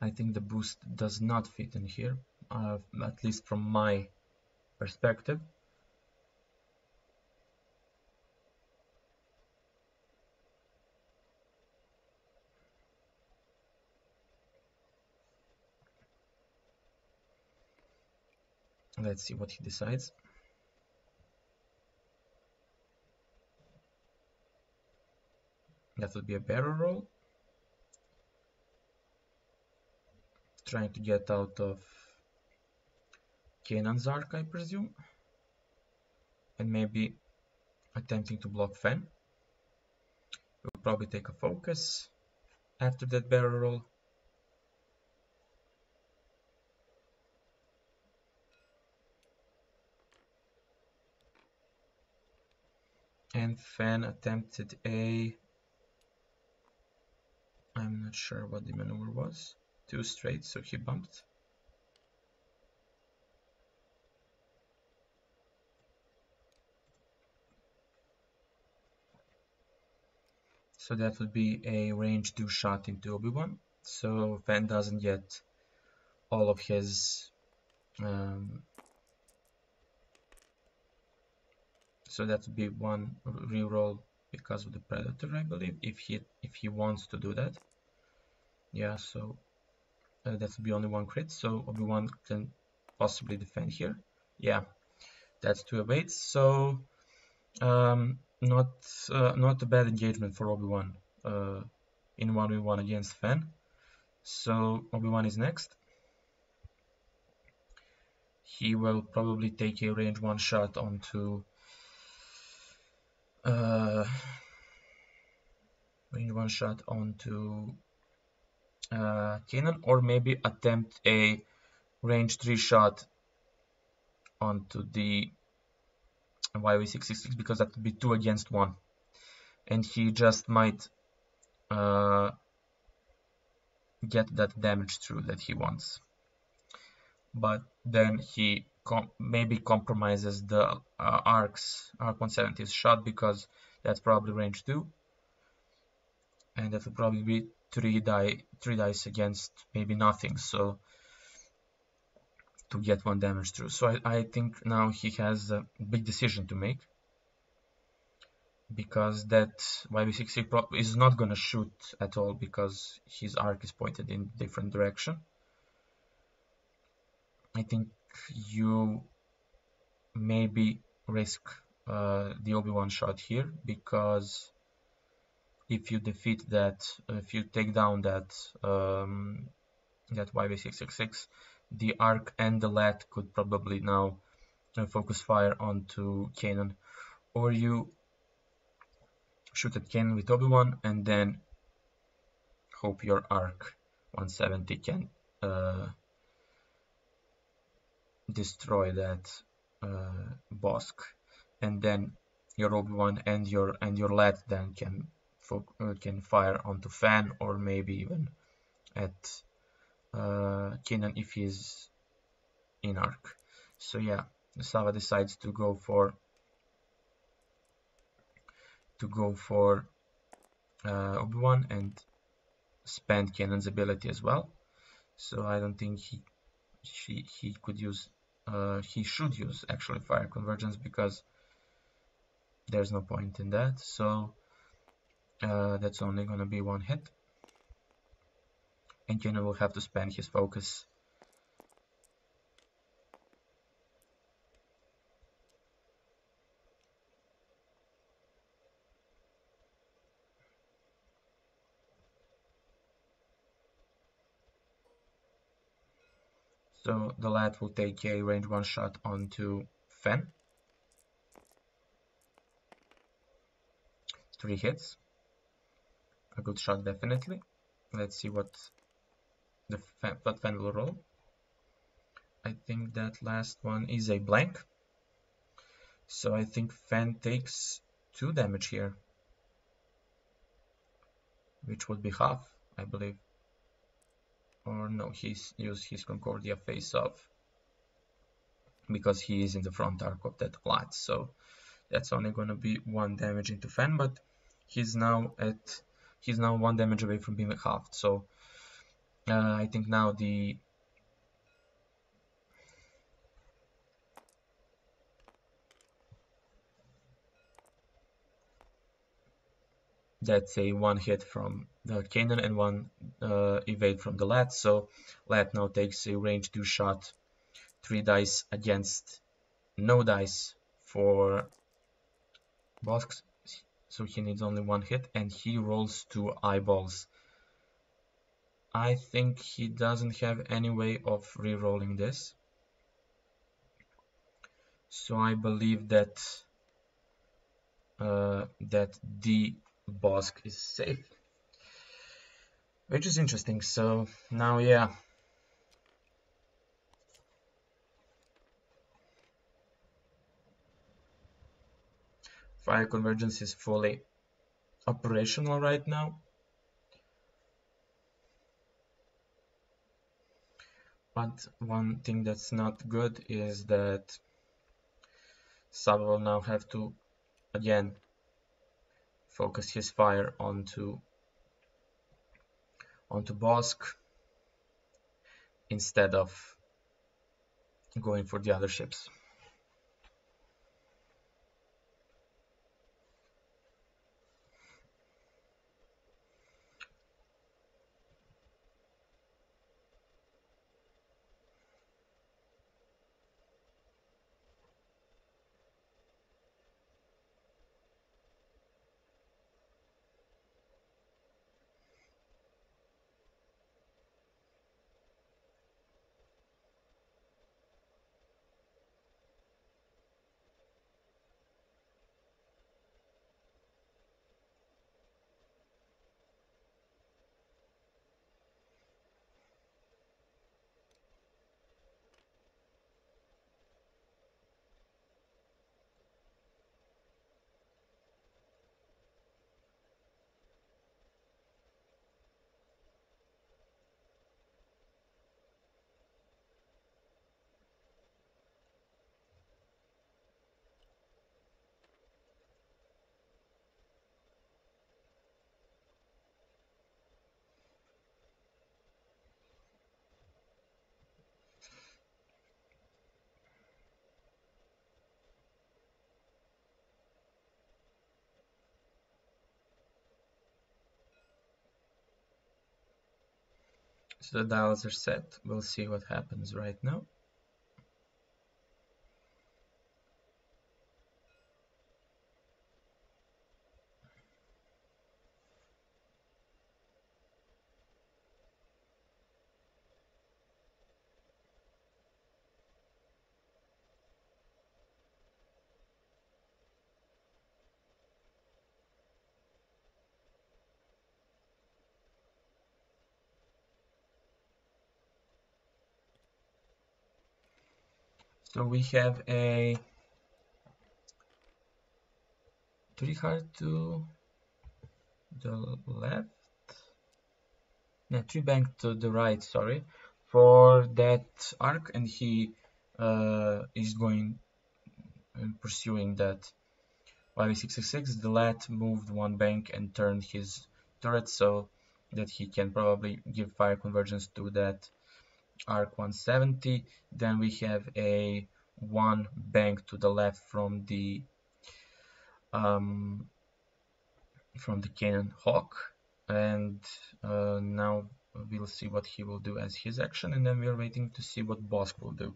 I think the boost does not fit in here, at least from my perspective. Let's see what he decides. That would be a barrel roll. Trying to get out of Kanan's arc, I presume. And maybe attempting to block Fen. We'll probably take a focus after that barrel roll. And Fen attempted a... I'm not sure what the maneuver was. 2 straight, so he bumped. So that would be a range 2 shot into Obi-Wan. So Fen doesn't get all of his... so that would be 1 reroll because of the Predator, I believe, if he wants to do that. Yeah, so that would be only 1 crit, so Obi-Wan can possibly defend here. Yeah, that's 2 evades, so not a bad engagement for Obi-Wan in 1v1 against Fen. So Obi-Wan is next. He will probably take a range 1 shot onto Kanan, or maybe attempt a range 3 shot onto the YV666, because that would be 2 against 1, and he just might get that damage through that he wants. But then he maybe compromises the Arc 170's shot, because that's probably range 2, and that would probably be 3 dice against maybe nothing, so to get 1 damage through. So I think now he has a big decision to make, because that YV6 is not gonna shoot at all because his arc is pointed in different direction. I think you maybe risk the Obi-Wan shot here, because if you defeat that, if you take down that that YV666, the arc and the lat could probably now focus fire onto Kanan, or you shoot at Kanan with Obi-Wan and then hope your arc 170 can destroy that Bosk, and then your Obi-Wan and your lad then can fire onto Fan, or maybe even at Kanan if he's in arc. So yeah, Sava decides to go for Obi-Wan and spend Kanan's ability as well. So I don't think he could use he should use actually fire convergence, because there's no point in that. So that's only gonna be one hit, and Kanan will have to spend his focus. So the lad will take a range 1 shot onto Fen. 3 hits. A good shot, definitely. Let's see what Fen will roll. I think that last one is a blank. So I think Fen takes 2 damage here, which would be half, I believe. Or no, he's used his Concordia face-off because he is in the front arc of that plat. So that's only gonna be 1 damage into Fen, but he's now 1 damage away from being halved. So I think now that's a 1 hit from the Kanan and 1 evade from the Lat. So Lat now takes a range 2 shot, 3 dice against no dice for Bosk. So he needs only 1 hit, and he rolls 2 eyeballs. I think he doesn't have any way of re-rolling this. So I believe that the Bosk is safe, which is interesting. So now, yeah, fire convergence is fully operational right now. But one thing that's not good is that Sava will now have to again focus his fire onto Bosk instead of going for the other ships. So the dials are set. We'll see what happens right now. So we have a 3 hard to the left, no, 3 bank to the right, sorry, for that arc, and he is going and pursuing that while 666. The lat moved 1 bank and turned his turret so that he can probably give fire convergence to that arc 170. Then we have a 1 bank to the left from the cannon hawk, and now we'll see what he will do as his action, and then we're waiting to see what Bosk will do.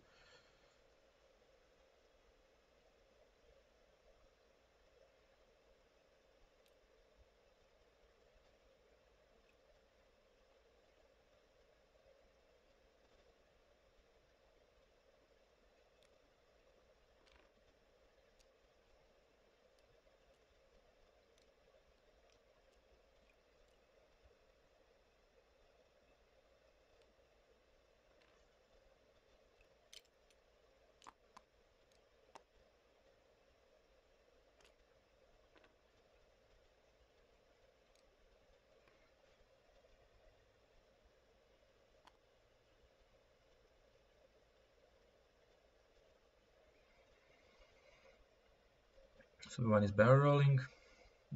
So one is barrel rolling,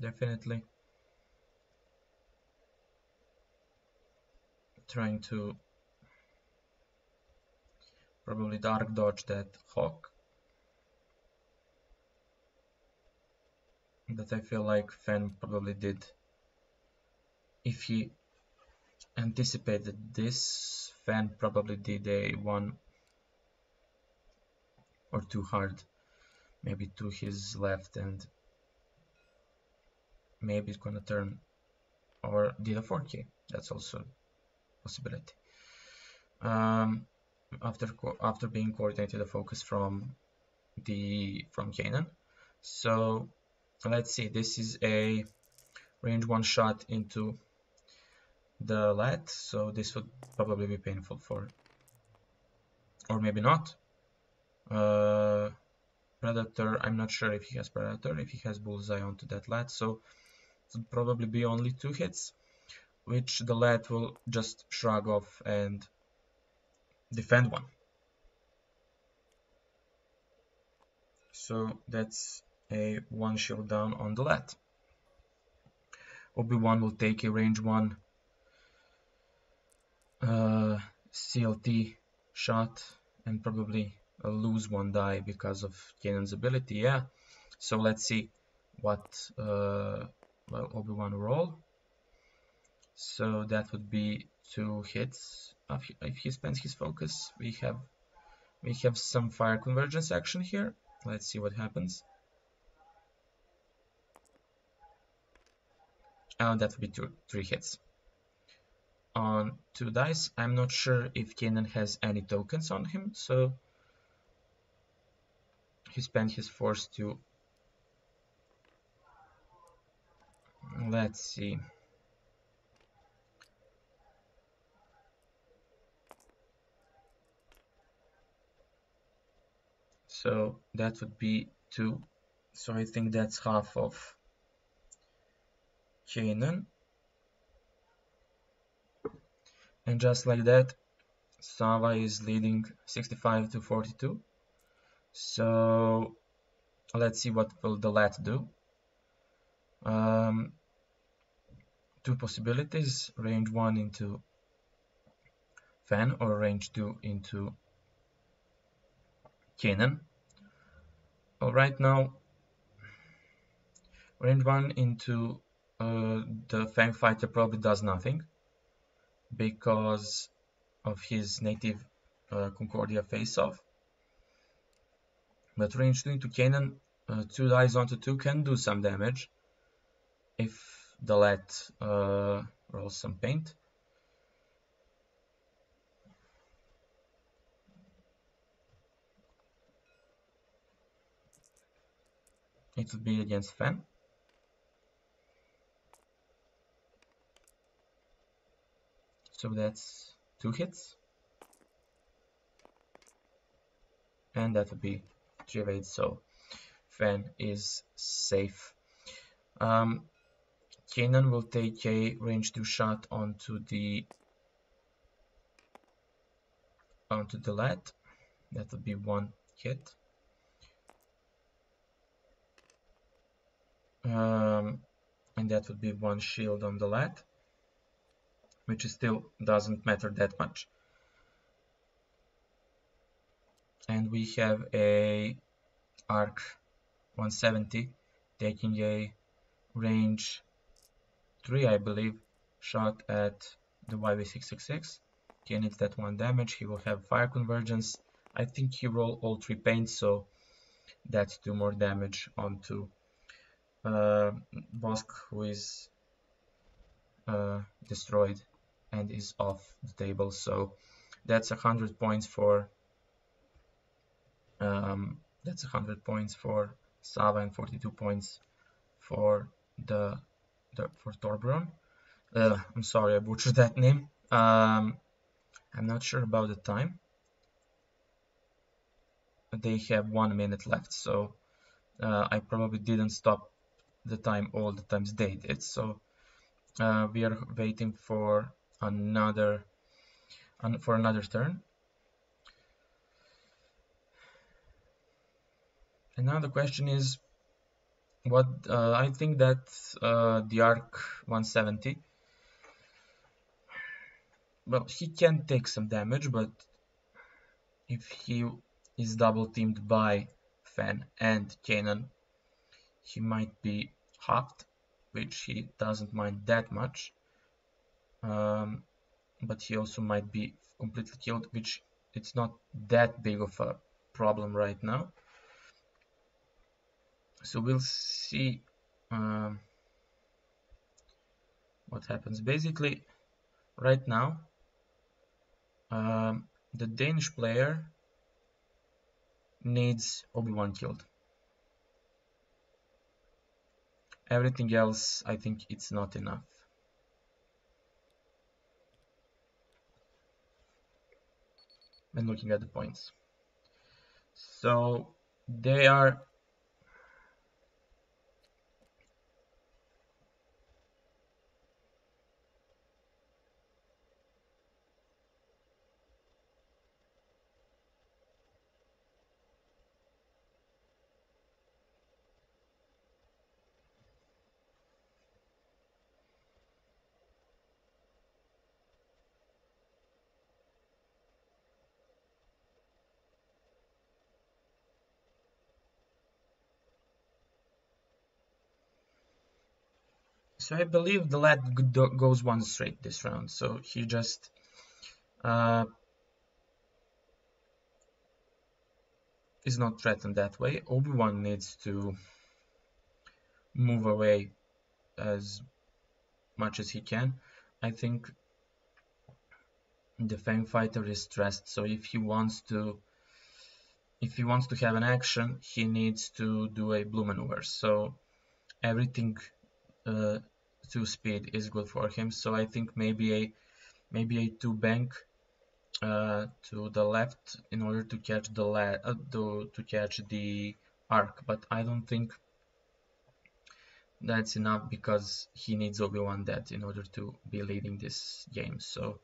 definitely trying to probably dark dodge that hawk, that I feel like Fen probably did. If he anticipated this, Fen probably did a 1 or 2 hard, maybe to his left, and maybe it's gonna turn, or did a 4K. That's also a possibility. After being coordinated a focus from Kanan. So let's see, this is a range 1 shot into the lat, so this would probably be painful for, or maybe not. Predator, I'm not sure if he has Predator, if he has Bullseye onto that lat, so it would probably be only 2 hits, which the lat will just shrug off and defend 1. So that's a 1 shield down on the lat. Obi-Wan will take a range 1 CLT shot and probably lose 1 die because of Kanan's ability. Yeah, so let's see what well, Obi-Wan roll. So that would be 2 hits if he spends his focus. We have some fire convergence action here. Let's see what happens. And that would be 3 hits on 2 dice. I'm not sure if Kanan has any tokens on him, so he spent his force to, let's see, so that would be 2, so I think that's half of Kanan, and just like that Sava is leading 65 to 42. So let's see what will the lat do. 2 possibilities, range 1 into Fan or range 2 into Kanan. Well, right now range 1 into the Fang fighter probably does nothing because of his native Concordia face-off. But range 2 into Kanan, 2 dice onto 2 can do some damage if the lat rolls some paint. It would be against Fan. So that's 2 hits. and that would be 3 of 8, so Fan is safe. Kanan will take a range 2 shot onto the lead. That would be 1 hit. And that would be 1 shield on the lead, which still doesn't matter that much. And we have a arc 170 taking a range 3, I believe, shot at the YV666. He needs that 1 damage. He will have fire convergence. I think he rolled all 3 paints, so that's 2 more damage onto Bosk, who is destroyed and is off the table. So that's 100 points for Sava and 42 points for for Thorbjørn. I'm sorry, I butchered that name. I'm not sure about the time. They have 1 minute left, so I probably didn't stop the time all the times they did. So we are waiting for another turn. And now the question is, what I think that the arc 170. Well, he can take some damage, but if he is double teamed by Fan and Kanan, he might be halved, which he doesn't mind that much. But he also might be completely killed, which it's not that big of a problem right now. So we'll see what happens. Basically, right now, the Danish player needs Obi-Wan killed. Everything else, I think it's not enough. When looking at the points. So they are so I believe the lad goes 1 straight this round, so he just is not threatened that way. Obi-Wan needs to move away as much as he can. I think the Fang fighter is stressed, so if he wants to have an action, he needs to do a blue maneuver. So everything to speed is good for him. So I think maybe a 2 bank to the left in order to catch the arc, but I don't think that's enough because he needs Obi-Wan dead in order to be leading this game. So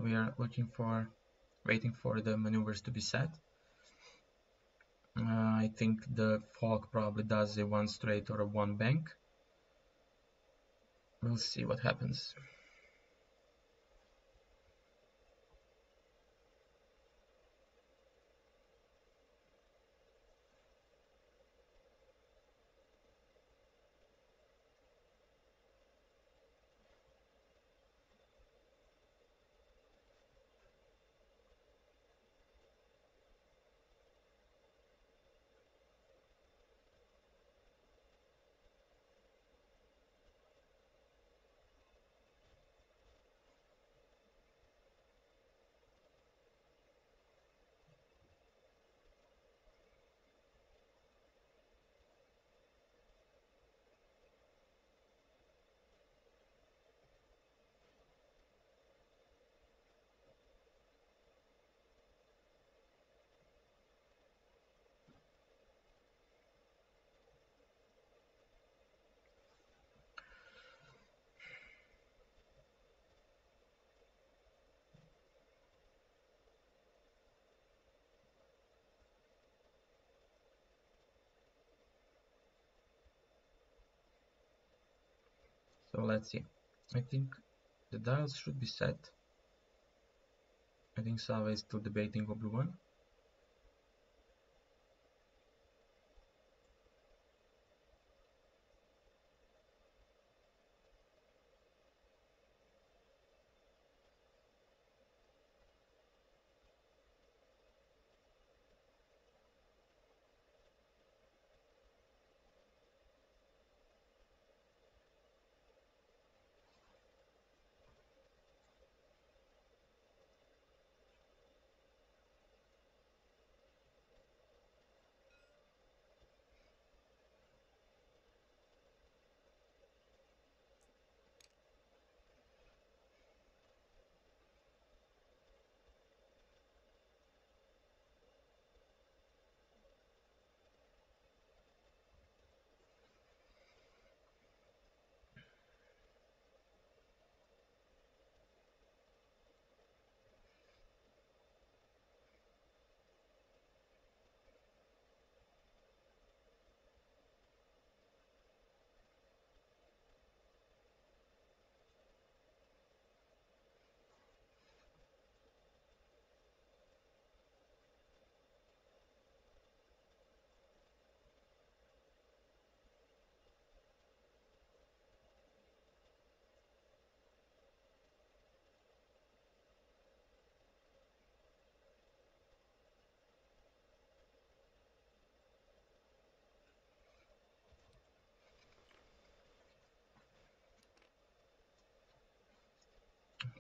we are waiting for the maneuvers to be set. I I think the fork probably does a 1 straight or a 1 bank. We'll see what happens. So let's see. I think the dials should be set. I think Sava is still debating W1.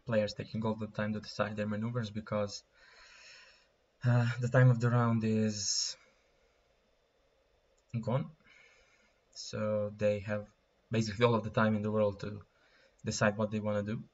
Players taking all the time to decide their maneuvers because the time of the round is gone. So they have basically all of the time in the world to decide what they want to do.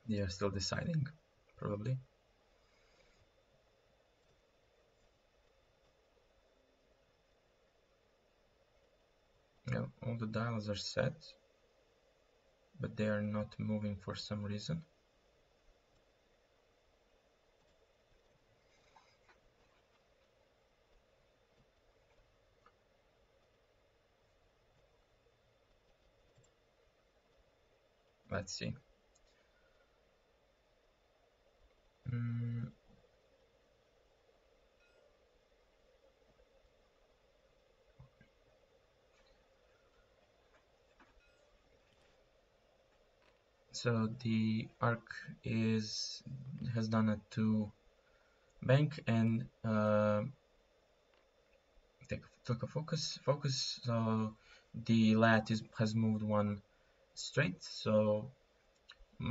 They are still deciding, probably. Yeah, all the dials are set, but they are not moving for some reason. Let's see. So the arc has done a 2 bank and took a focus. So the lat has moved 1 straight. So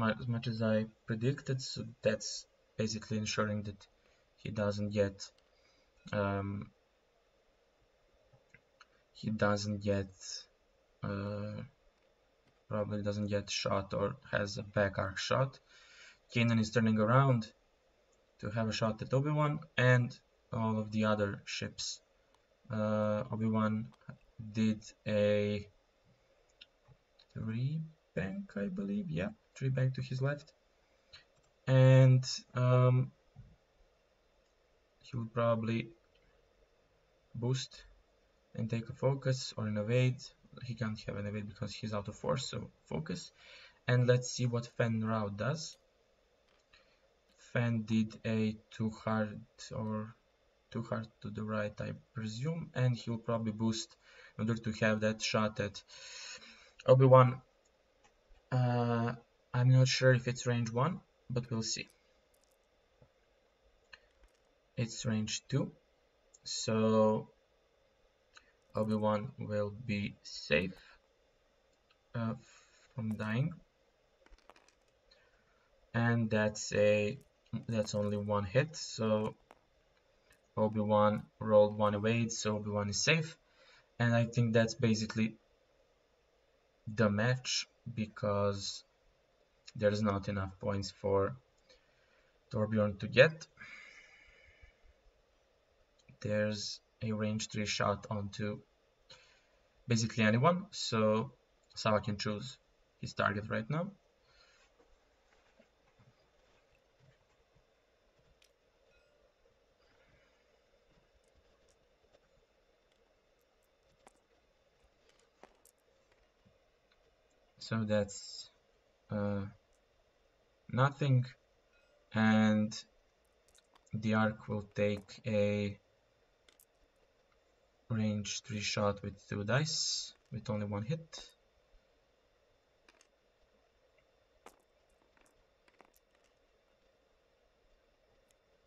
as much as I predicted, so that's basically ensuring that he doesn't get probably doesn't get shot or has a back arc shot. Kanan is turning around to have a shot at Obi-Wan and all of the other ships. Obi-Wan did a 3 bank, I believe. Yeah, 3 bank to his left. And he would probably boost and take a focus or an evade. He can't have an evade because he's out of force, so focus. And let's see what Fen Rao does. Fen did a too hard to the right, I presume, and he'll probably boost in order to have that shot at Obi-Wan. I'm not sure if it's range 1, but we'll see. It's range 2, so Obi-Wan will be safe from dying, and that's only 1 hit, so Obi-Wan rolled 1 evade, so Obi-Wan is safe. And I think that's basically the match, because there's not enough points for Thorbjørn to get. There's a range 3 shot onto basically anyone, so Sava can choose his target right now. So that's nothing, and the arc will take a range 3 shot with 2 dice with only 1 hit.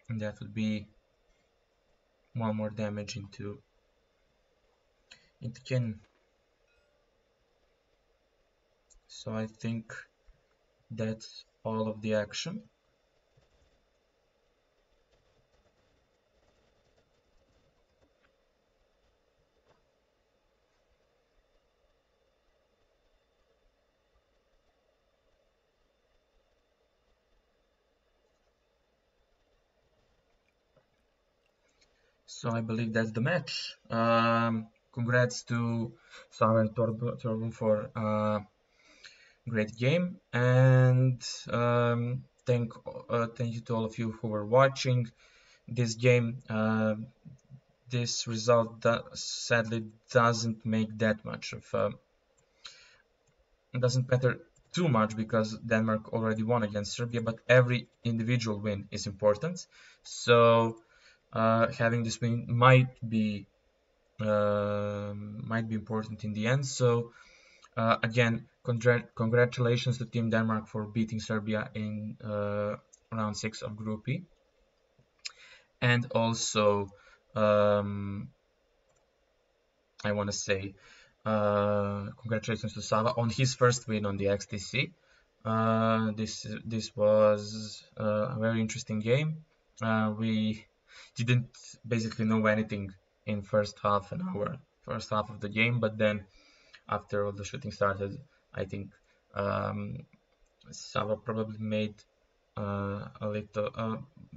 And that would be 1 more damage into Kin. So I think that's all of the action. So I believe that's the match. Congrats to Sava and Thorbjørn for great game, and thank you to all of you who were watching this game. This result sadly doesn't make that much of it doesn't matter too much because Denmark already won against Serbia, but every individual win is important. So having this win might be important in the end. So again, congratulations to Team Denmark for beating Serbia in round 6 of Group E. And also, I want to say congratulations to Sava on his first win on the XTC. This was a very interesting game. We didn't basically know anything in first half of the game, but then after all the shooting started, I think Sava probably made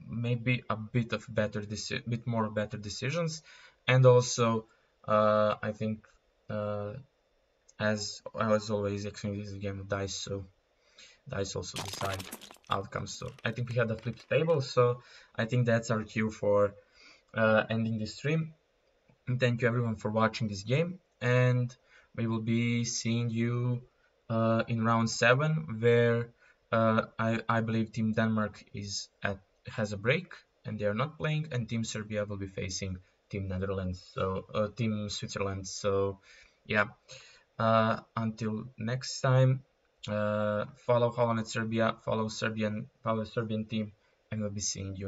maybe a bit more better decisions, and also I think as always, actually this is a game of dice, so dice also decide outcomes. So I think we had a flipped table, so I think that's our cue for ending this stream. And thank you everyone for watching this game, and we will be seeing you in round 7, where I believe Team Denmark has a break and they are not playing, and Team Serbia will be facing Team Netherlands, so Team Switzerland. So yeah, until next time, Follow HoloNet Serbia, follow Serbian team, and we'll be seeing you